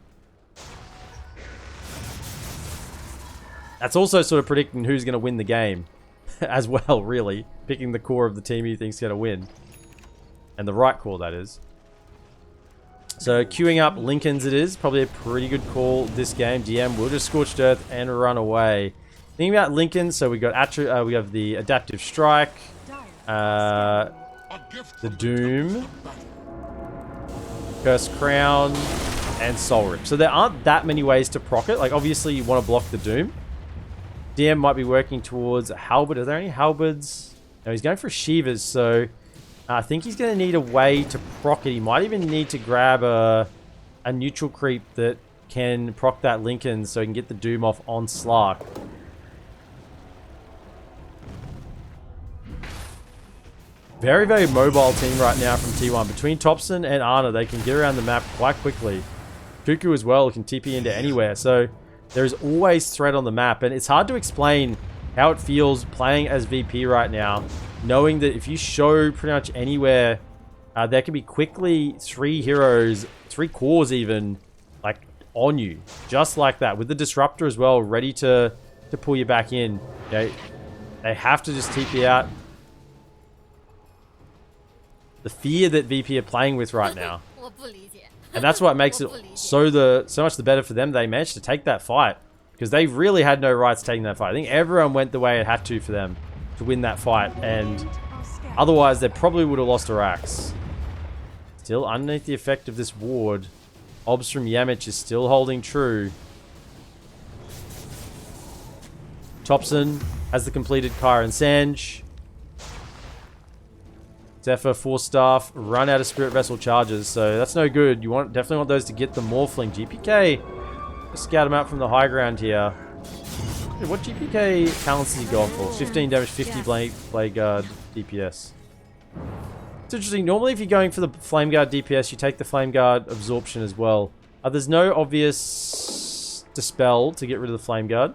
also sort of predicting who's going to win the game as well, really. Picking the core of the team you think's going to win. And the right core, that is. So, queuing up Lincolns it is. Probably a pretty good call this game. DM will just Scorched Earth and run away. Thinking about Lincoln, so we got we have the Adaptive Strike. The Doom. Curse Crown. And Soul Rip. So there aren't that many ways to proc it. Like, obviously you want to block the Doom. DM might be working towards a Halberd. Are there any Halberds? No, he's going for Shivas, so I think he's going to need a way to proc it. He might even need to grab a neutral creep that can proc that Lincoln so he can get the Doom off on Slark. Very, very mobile team right now from T1. Between Thompson and Ana, they can get around the map quite quickly. Cuckoo as well can TP into anywhere, so there's always threat on the map, and it's hard to explain how it feels playing as VP right now, knowing that if you show pretty much anywhere, there can be quickly 3 heroes, 3 cores even, like, on you, just like that, with the Disruptor as well, ready to pull you back in. You know, they have to just TP out. The fear that VP are playing with right now. And that's what makes it so much the better for them. They managed to take that fight. Because they really had no rights taking that fight. I think everyone went the way it had to for them to win that fight. And otherwise, they probably would have lost Arax. Still underneath the effect of this ward. Obs from Yamich is still holding true. Thompson has the completed Kyra and Sanj. Zephyr, 4 staff, run out of Spirit Vessel charges, so that's no good. You definitely want those to get the Morphling. GPK, let's scout him out from the high ground here. Hey, what GPK talents has he gone for? 15 damage, 50 Blade Guard DPS. It's interesting, normally if you're going for the Flame Guard DPS, you take the Flame Guard Absorption as well. There's no obvious Dispel to get rid of the Flame Guard.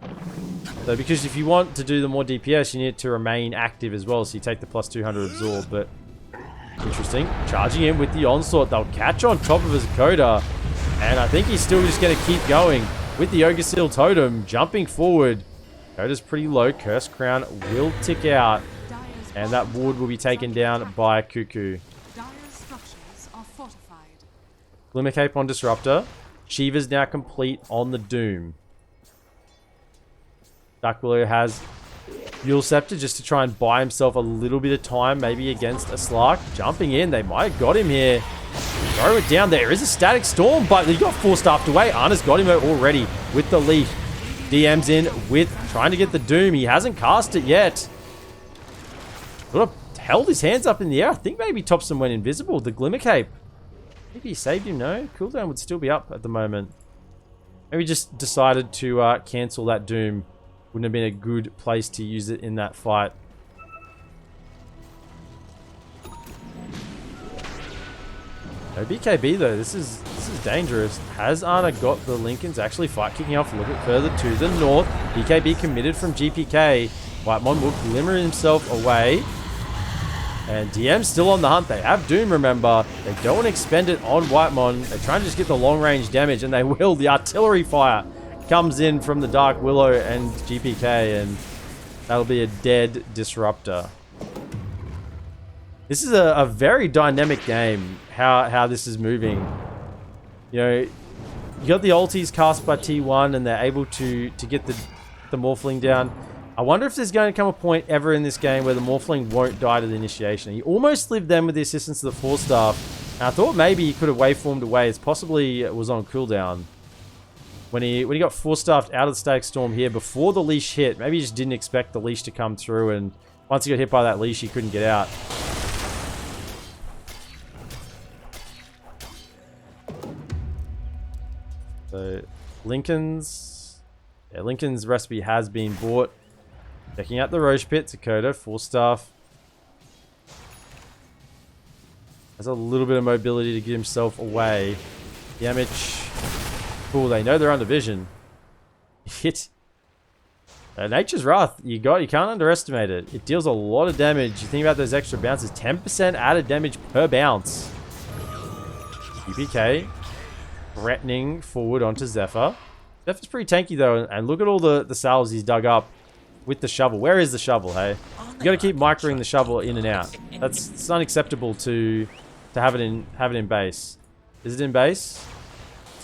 So because if you want to do the more DPS, you need it to remain active as well, so you take the plus 200 Absorb, but interesting. Charging in with the Onslaught. They'll catch on top of his Coda. And I think he's still just going to keep going with the Ogre Seal Totem. Jumping forward. Coda's pretty low. Curse Crown will tick out. And that ward will be taken down by Cuckoo. Glimmer Cape on Disruptor. Shiva's now complete on the Doom. Dark Willow has Yule Scepter just to try and buy himself a little bit of time, maybe against a Slark. Jumping in, they might have got him here. Throw it down. There is a Static Storm, but he got 4 staffed away. Ana's got him already with the leash. DM's in with trying to get the Doom. He hasn't cast it yet. Sort of held his hands up in the air. I think maybe Thompson went invisible. The Glimmer Cape. Maybe he saved him. No, cooldown would still be up at the moment. Maybe just decided to cancel that Doom. Wouldn't have been a good place to use it in that fight. No BKB though. This is dangerous. Has Ana got the Lincolns? Actually, fight kicking off a little bit further to the north. BKB committed from GPK. Whitemon will glimmer himself away. And DM's still on the hunt. They have Doom, remember. They don't want to expend it on Whitemon. They're trying to just get the long range damage, and they will. The artillery fire comes in from the Dark Willow and GPK, and that'll be a dead Disruptor. This is a very dynamic game, how this is moving. You know, you got the ultis cast by T1, and they're able to get the Morphling down. I wonder if there's going to come a point ever in this game where the Morphling won't die to the initiation. He almost lived then with the assistance of the 4 staff. And I thought maybe he could have waveformed away. It possibly was on cooldown. When he got 4-staffed out of the Static Storm here before the leash hit, maybe he just didn't expect the leash to come through, and once he got hit by that leash, he couldn't get out. So, Lincoln's Yeah, Lincoln's recipe has been bought. Checking out the Roche Pit, Dakota, full staff. Has a little bit of mobility to get himself away. Damage. Cool, they know they're under vision. Hit. Nature's Wrath, you can't underestimate it. It deals a lot of damage. You think about those extra bounces, 10% added damage per bounce. UPK threatening forward onto Zephyr. Zephyr's pretty tanky though, and look at all the salves he's dug up with the shovel. Where is the shovel, hey? You gotta keep microing the shovel in and out. It's unacceptable to have it in base. Is it in base?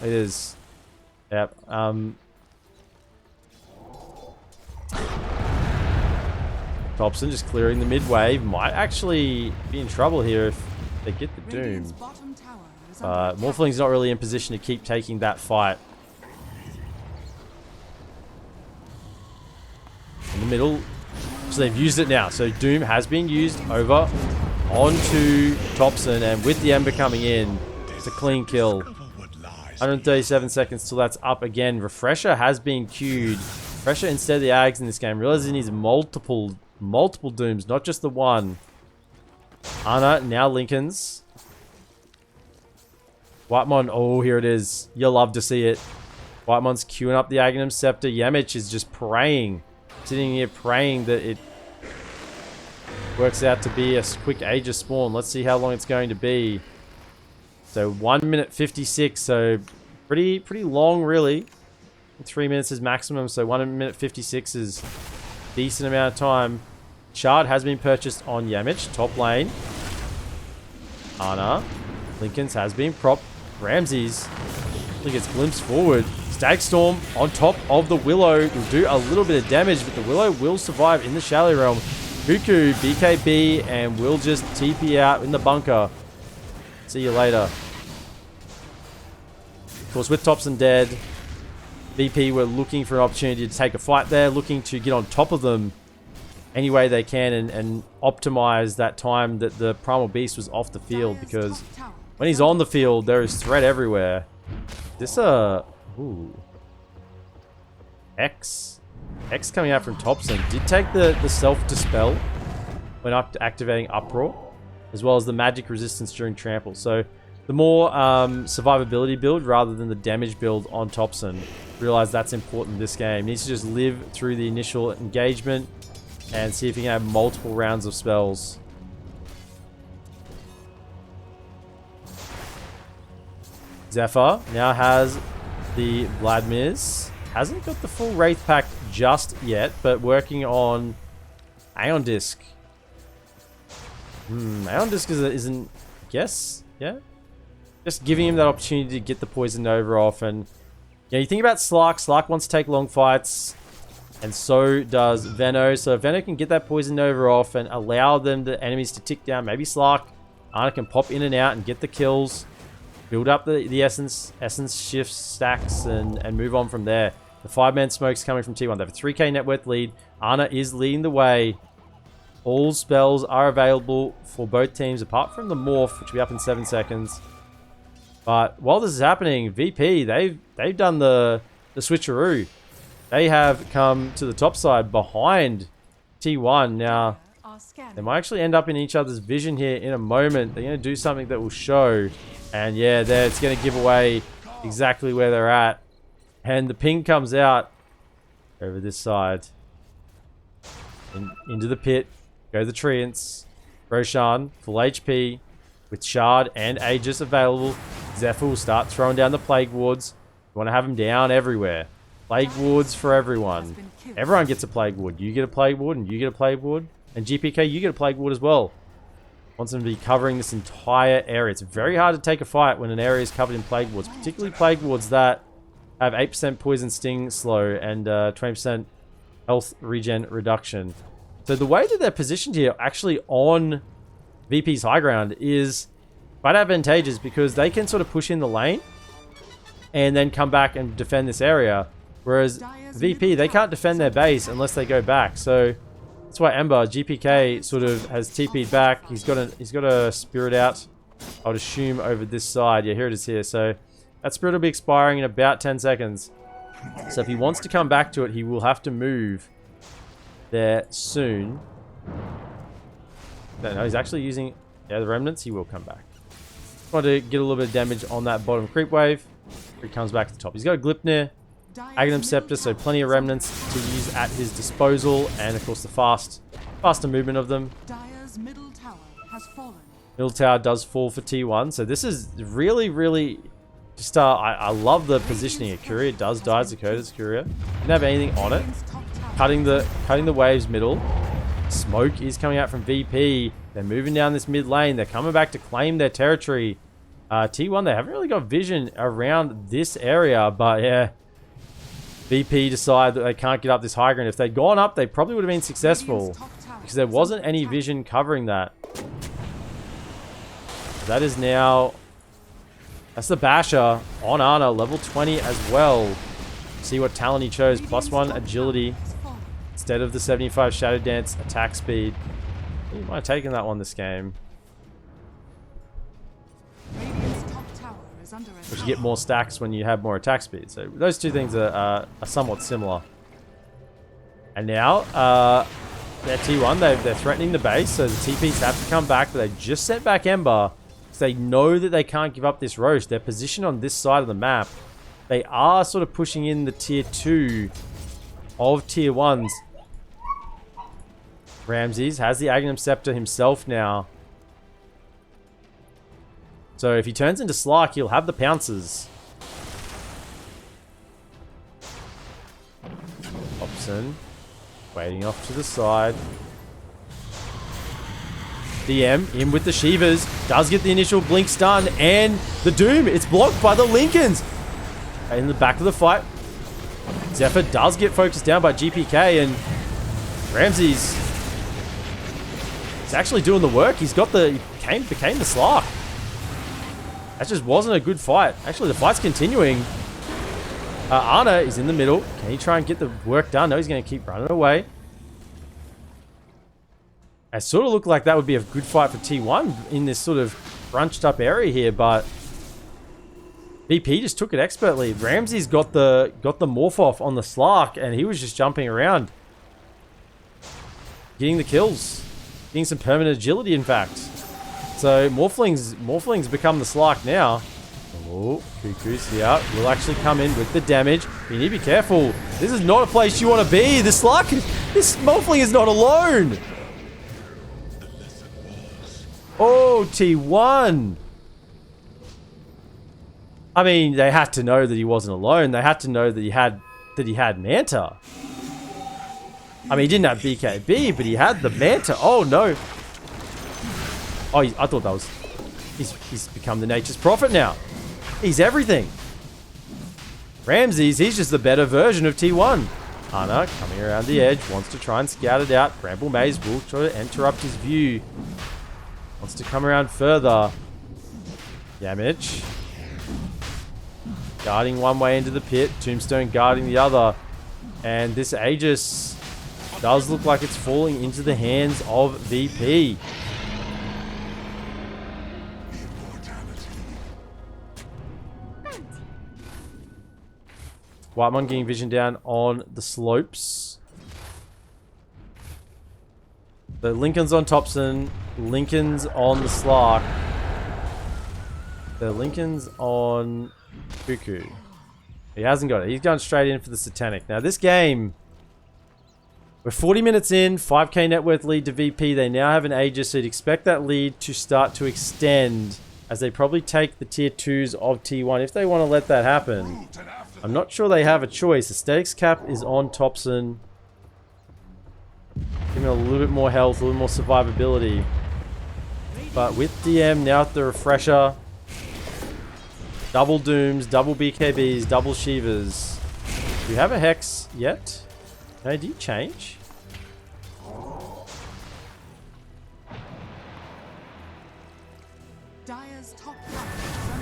It is. Yep. Thompson just clearing the mid wave. Might actually be in trouble here if they get the Doom. Morphling's not really in position to keep taking that fight. In the middle. So they've used it now. So Doom has been used over onto Thompson, and with the Ember coming in, it's a clean kill. 137 seconds till that's up again. Refresher has been queued. Refresher instead of the Ags in this game. Realizing he needs multiple Dooms, not just the one. Ana, now Lincoln's. Whitemon, oh, here it is. You'll love to see it. Whitemon's queuing up the Aghanim Scepter. Yamich is just praying. Sitting here praying that it works out to be a quick Aegis spawn. Let's see how long it's going to be. So 1 minute 56, so pretty long really. 3 minutes is maximum, so 1 minute 56 is a decent amount of time. Shard has been purchased on Yamich, top lane. Ana. Lincoln's has been propped. Ramses gets glimpsed forward. Stag Storm on top of the Willow will do a little bit of damage, but the Willow will survive in the Shallow Realm. Cuckoo, BKB, and will just TP out in the bunker. See you later. Of course, with Thompson dead, VP were looking for an opportunity to take a fight there, looking to get on top of them any way they can and optimize that time that the Primal Beast was off the field, because when he's on the field, there is threat everywhere. This, ooh. X coming out from Thompson. Did take the self-dispel when activating Uproar, as well as the magic resistance during Trample. So the more survivability build rather than the damage build on Thompson. Realize that's important in this game. He needs to just live through the initial engagement and see if he can have multiple rounds of spells. Zephyr now has the Vladmir's. Hasn't got the full Wraith Pact just yet, but working on Aeon Disc. Aeon Disc isn't, I guess, yeah? Just giving him that opportunity to get the Poison Nova off. And yeah, you think about Slark. Slark wants to take long fights, and so does Veno. So if Veno can get that Poison Nova off and allow the enemies to tick down, maybe Slark, Ana can pop in and out and get the kills. Build up the essence shifts, stacks, and move on from there. The 5-man smoke's coming from T1. They have a 3k net worth lead. Ana is leading the way. All spells are available for both teams, apart from the Morph, which will be up in 7 seconds. But while this is happening, VP, they've done the switcheroo. They have come to the top side behind T1. Now, they might actually end up in each other's vision here in a moment. They're going to do something that will show. And yeah, it's going to give away exactly where they're at. And the ping comes out over this side. Into the pit. Go the Treants. Roshan, full HP. With Shard and Aegis available. Zephyr will start throwing down the Plague Wards. You want to have them down everywhere. Plague Wards for everyone. Everyone gets a Plague Ward. You get a Plague Ward and you get a Plague Ward. And GPK, you get a Plague Ward as well. Wants them to be covering this entire area. It's very hard to take a fight when an area is covered in Plague Wards. Particularly Plague Wards that have 8% Poison Sting Slow and 20% health regen reduction. So the way that they're positioned here, actually on VP's high ground, is quite advantageous, because they can sort of push in the lane and then come back and defend this area. Whereas VP, they can't defend their base unless they go back. So that's why Ember, GPK, sort of has TP'd back. He's got a Spirit out, I would assume, over this side. Yeah, here it is here. So that Spirit will be expiring in about 10 seconds. So if he wants to come back to it, he will have to move there soon. No, he's actually using the remnants. He will come back. Want to get a little bit of damage on that bottom creep wave. He comes back to the top. He's got a Glipnir, Aghanim Scepter, so plenty of remnants to use at his disposal, and of course the faster movement of them. Dire's middle tower has fallen. Middle tower does fall for T1, so this is really just I love the positioning of Courier. It does die as a Coda's Courier. Didn't have anything on it. Cutting the waves middle. Smoke is coming out from VP. They're moving down this mid lane. They're coming back to claim their territory. T1, they haven't really got vision around this area, but yeah. VP decide that they can't get up this high ground. If they'd gone up, they probably would have been successful, because there wasn't any vision covering that. That is now... That's the Basher on Ana, level 20 as well. See what talent he chose. +1 agility instead of the 75 Shadow Dance attack speed. You might have taken that one this game. But you get more stacks when you have more attack speed. So those two things are somewhat similar. And now, they're T1. They're threatening the base, so the TPs have to come back. But they just sent back Ember. So they know that they can't give up this roast. They're positioned on this side of the map. They are sort of pushing in the tier 2 of tier 1s. Ramses has the Aghanim Scepter himself now. So if he turns into Slark, he'll have the pounces. Hobson waiting off to the side. DM in with the Shivas. Does get the initial blink stun, and the Doom. It's blocked by the Lincolns. In the back of the fight, Zephyr does get focused down by GPK, and Ramses is actually doing the work. He's got the... became the Slark. That just wasn't a good fight. Actually, the fight's continuing. Ana is in the middle. Can he try and get the work done? No, he's going to keep running away. It sort of looked like that would be a good fight for T1 in this sort of crunched up area here, but VP just took it expertly. Ramsey's got the morph off on the Slark, and he was just jumping around, getting the kills, getting some permanent agility, in fact. So Morphlings become the Slark now. Oh, Cuckoo's here. Will actually come in with the damage. You need to be careful. This is not a place you want to be. The Slark, this Morphling is not alone. Oh, T1. I mean, they had to know that he wasn't alone. They had to know that he had Manta. I mean, he didn't have BKB, but he had the Manta. Oh no. Oh, I thought that was... He's become the Nature's Prophet now. He's everything. Ramses, he's just the better version of T1. Ana coming around the edge, wants to try and scout it out. Bramble Maze will try to interrupt his view. Wants to come around further. Damage. Guarding one way into the pit. Tombstone guarding the other. And this Aegis does look like it's falling into the hands of VP. Whitemon getting vision down on the slopes. The Lincoln's on Thompson. Lincoln's on the Slark. The Lincoln's on Cuckoo. He hasn't got it. He's going straight in for the Satanic. Now this game, we're 40 minutes in, 5k net worth lead to VP. They now have an Aegis, so you'd expect that lead to start to extend as they probably take the tier 2s of T1 if they want to let that happen. I'm not sure they have a choice. The Aesthetics cap is on Thompson. Give him a little bit more health, a little more survivability. But with DM now at the refresher, double Dooms, double BKBs, double Shivas. Do you have a Hex yet? No, do you change?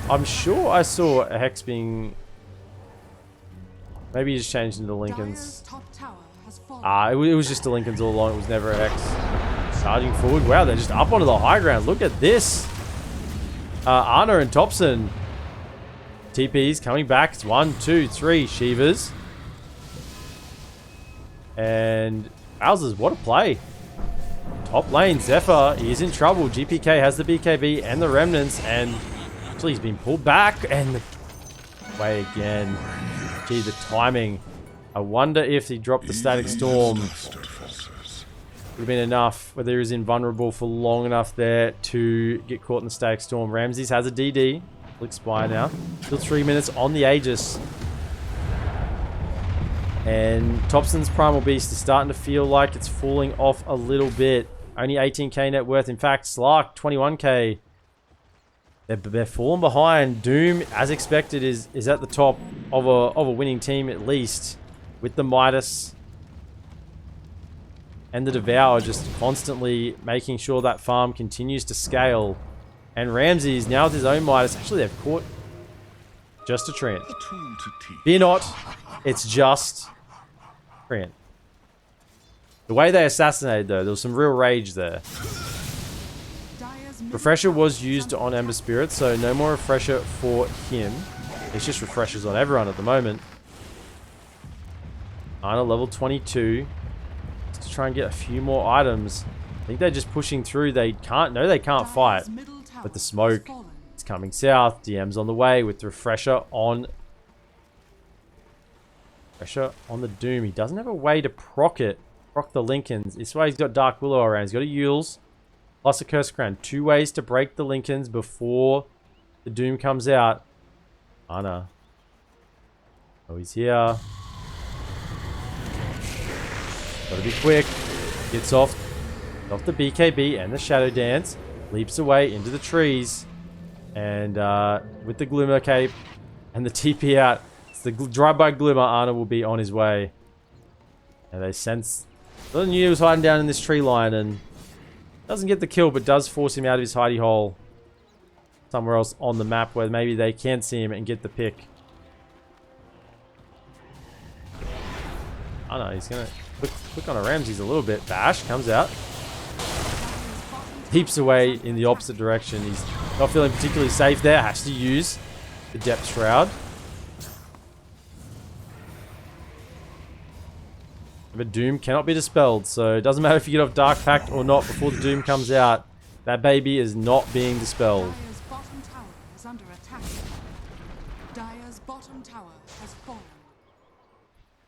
I'm sure I saw a Hex being... Maybe he just changed into Lincoln's. It was just a Lincoln's all along. It was never a Hex. Charging forward. Wow, they're just up onto the high ground. Look at this. Ana and Thompson. TP's coming back. It's 1, 2, 3 Shivas. And Wowzers, what a play. Top lane, Zephyr is in trouble. GPK has the BKB and the remnants, and actually he's been pulled back and way again. Gee, the timing. I wonder if he dropped the static storm. Would have been enough, whether he was invulnerable for long enough there to get caught in the static storm. Ramses has a DD. Will expire now. Still 3 minutes on the Aegis. And Thompson's Primal Beast is starting to feel like it's falling off a little bit. Only 18k net worth. In fact, Slark, 21k. They're falling behind. Doom, as expected, is at the top of a winning team at least. With the Midas and the Devour just constantly making sure that farm continues to scale. And Ramses, now with his own Midas, actually they've caught just a Treant. Fear not, it's just Treant. The way they assassinated though, there was some real rage there. Refresher was used on Ember Spirit, so no more Refresher for him. It's just Refreshers on everyone at the moment. Ana level 22. To try and get a few more items. I think they're just pushing through. They can't fight. But the smoke is coming south. DM's on the way with the Refresher on. Refresher on the Doom. He doesn't have a way to proc the Lincolns. This way he's got Dark Willow around. He's got a Yules. Plus a Curse Crown. 2 ways to break the Lincolns before the Doom comes out. Ana. Oh, he's here. Gotta be quick. Gets off the BKB and the Shadow Dance. Leaps away into the trees. And with the Glimmer Cape and the TP out, it's the drive-by Glimmer. Ana will be on his way. And they sense... They knew he was hiding down in this tree line and doesn't get the kill, but does force him out of his hidey hole somewhere else on the map where maybe they can see him and get the pick. Oh no, he's gonna click on a Ramses a little bit. Bash comes out. Heaps away in the opposite direction. He's not feeling particularly safe there. Has to use the Depth Shroud. But Doom cannot be dispelled, so it doesn't matter if you get off Dark Pact or not before the Doom comes out. That baby is not being dispelled. Dire's bottom tower is under attack. Dire's bottom tower has fallen.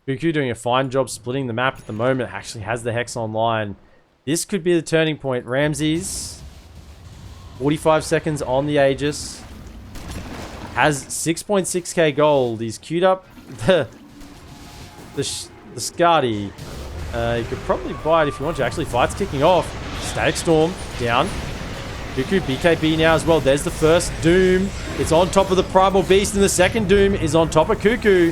Cuckoo doing a fine job splitting the map at the moment. Actually has the Hex online. This could be the turning point. Ramses, 45 seconds on the Aegis. Has 6.6k gold. He's queued up the Skadi. You could probably buy it if you want to. Actually, fight's kicking off. Static Storm down. Cuckoo BKB now as well. There's the first Doom. It's on top of the Primal Beast, and the second Doom is on top of Cuckoo.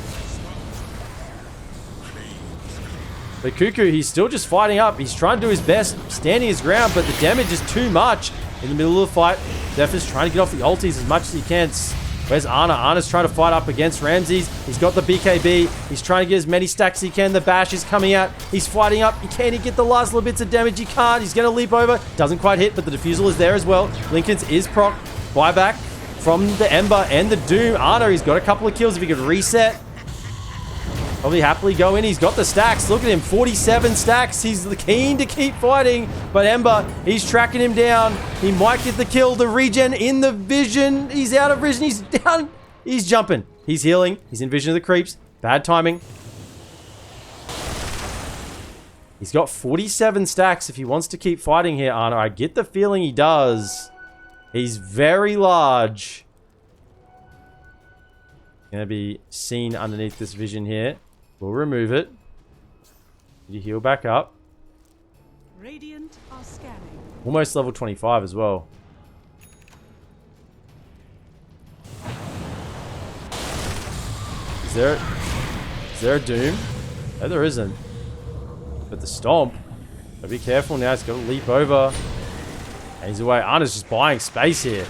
But Cuckoo, he's still just fighting up. He's trying to do his best, standing his ground, but the damage is too much in the middle of the fight. Zephyr's trying to get off the ultis as much as he can. Where's Ana? Ana's trying to fight up against Ramses. He's got the BKB. He's trying to get as many stacks as he can. The bash is coming out. He's fighting up. Can he get the last little bits of damage? He can't. He's going to leap over. Doesn't quite hit, but the defusal is there as well. Lincoln's is proc. Buyback from the Ember and the Doom. Ana, he's got a couple of kills. If he could reset, probably happily go in. He's got the stacks. Look at him. 47 stacks. He's keen to keep fighting. But Ember, he's tracking him down. He might get the kill. The regen in the vision. He's out of vision. He's down. He's jumping. He's healing. He's in vision of the creeps. Bad timing. He's got 47 stacks if he wants to keep fighting here, Ana. I get the feeling he does. He's very large. Gonna be seen underneath this vision here. We'll remove it. You heal back up. Radiant are scanning. Almost level 25 as well. Is there a Doom? No, there isn't. But the Stomp. Gotta be careful now. He's got to leap over. And he's away. Ana's just buying space here.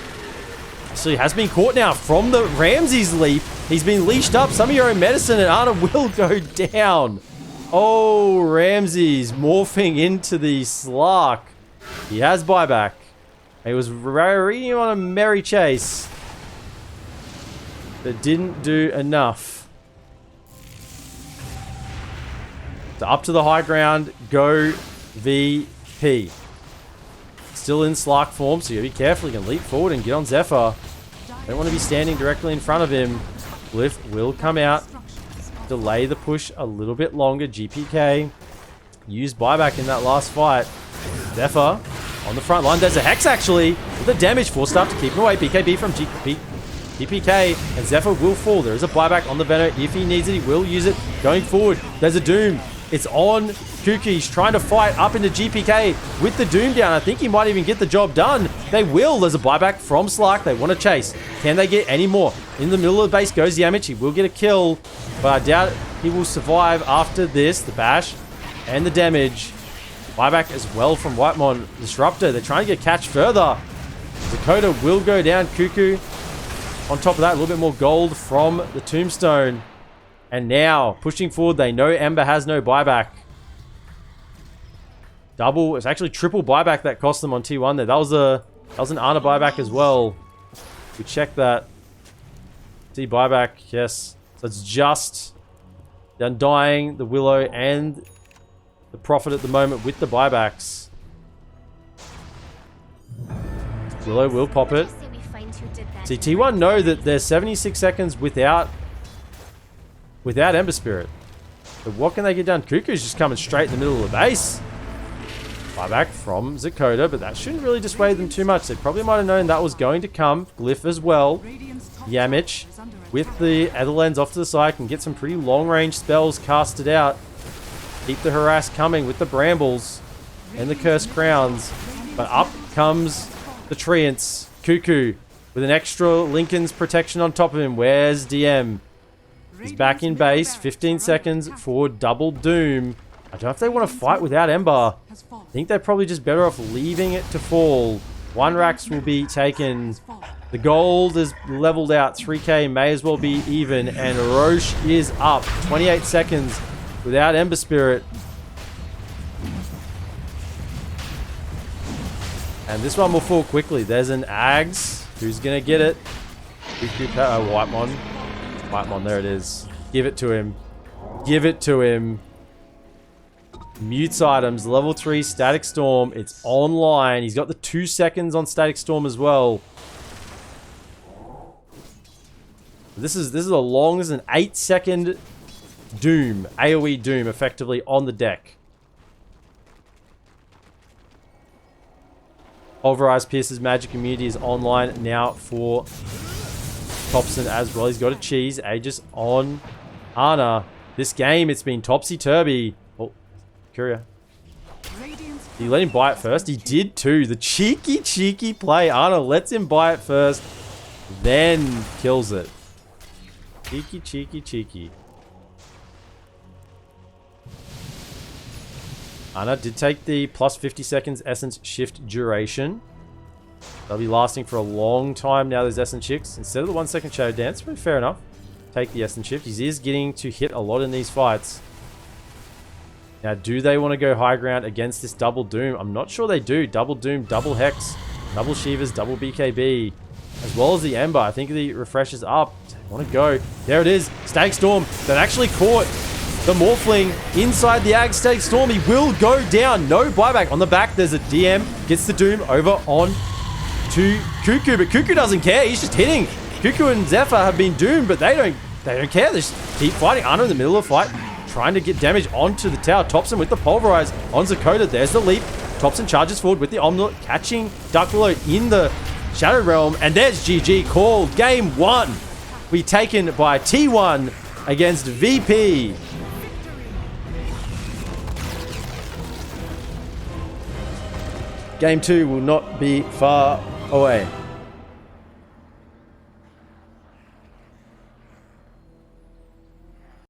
So he has been caught now from the Ramses leap. He's been leashed up. Some of your own medicine, and Ana will go down. Oh, Ramses morphing into the Slark. He has buyback. He was reading on a merry chase, but didn't do enough. So up to the high ground. Go VP. Still in Slark form, so you gotta be careful. You can leap forward and get on Zephyr. Don't want to be standing directly in front of him. Glyph will come out. Delay the push a little bit longer. GPK. Use buyback in that last fight. Zephyr on the front line. There's a Hex actually. With the damage forced up to keep him away. BKB from GPK. And Zephyr will fall. There is a buyback on the Venom. If he needs it, he will use it. Going forward. There's a Doom. It's on Kuku. He's trying to fight up into GPK with the Doom down. I think he might even get the job done. They will. There's a buyback from Slark. They want to chase. Can they get any more? In the middle of the base goes Yamich. He will get a kill, but I doubt he will survive after this. The bash and the damage. Buyback as well from Whitemon. Disruptor. They're trying to get catch further. Dakota will go down. Kuku. On top of that, a little bit more gold from the Tombstone. And now, pushing forward, they know Ember has no buyback. Double, it's actually triple buyback that cost them on T1 there. That was an Ana buyback as well. We checked that. See buyback, yes. So it's just the Undying, the Willow, and the Prophet at the moment with the buybacks. Willow will pop it. See, T1 know that there's 76 seconds without Ember Spirit. But what can they get done? Kuku's just coming straight in the middle of the base. Buyback from Zakota, but that shouldn't really dissuade them too much. They probably might have known that was going to come. Glyph as well. Yamich with the Etherlens off to the side can get some pretty long-range spells casted out. Keep the harass coming with the Brambles and the Cursed Crowns. But up comes the Treants. Kuku with an extra Lincoln's protection on top of him. Where's DM? He's back in base. 15 seconds for double Doom. I don't know if they want to fight without Ember. I think they're probably just better off leaving it to fall. One Rax will be taken. The gold is leveled out. 3k may as well be even. And Roche is up. 28 seconds without Ember Spirit. And this one will fall quickly. There's an Ags. Who's going to get it? Whitemon. Whitemon, there it is. Give it to him. Give it to him. Mutes items, level 3, Static Storm. It's online. He's got the 2 seconds on Static Storm as well. This is as long as an 8-second Doom, AoE Doom, effectively on the deck. Pulverize Pierce's magic immunity is online now for Thompson as well. He's got a cheese. Aegis on Ana. This game, it's been topsy-turvy. Oh, Courier. Did he let him buy it first? He did too. The cheeky play. Ana lets him buy it first, then kills it. Cheeky. Ana did take the plus 50 seconds Essence Shift duration. They'll be lasting for a long time now, those Essence Shifts. Instead of the 1 second Shadow Dance, pretty fair enough. Take the Essence Shift. He is getting to hit a lot in these fights. Now, do they want to go high ground against this double Doom? I'm not sure they do. Double Doom, double Hex, double Shivas, double BKB, as well as the Ember. I think the refresh is up. They want to go. There it is. Static Storm. That actually caught the Morphling inside the Ag. Static Storm. He will go down. No buyback. On the back, there's a DM. Gets the Doom over on to Kuku, but Kuku doesn't care. He's just hitting. Kuku and Zephyr have been doomed, but they don't care. They just keep fighting. Ana in the middle of the fight, trying to get damage onto the tower. Thompson with the Pulverize on Zakota. There's the leap. Thompson charges forward with the Omelette, catching Dark Willow in the Shadow Realm, and there's GG called. Game 1 be taken by T1 against VP. Game 2 will not be far away.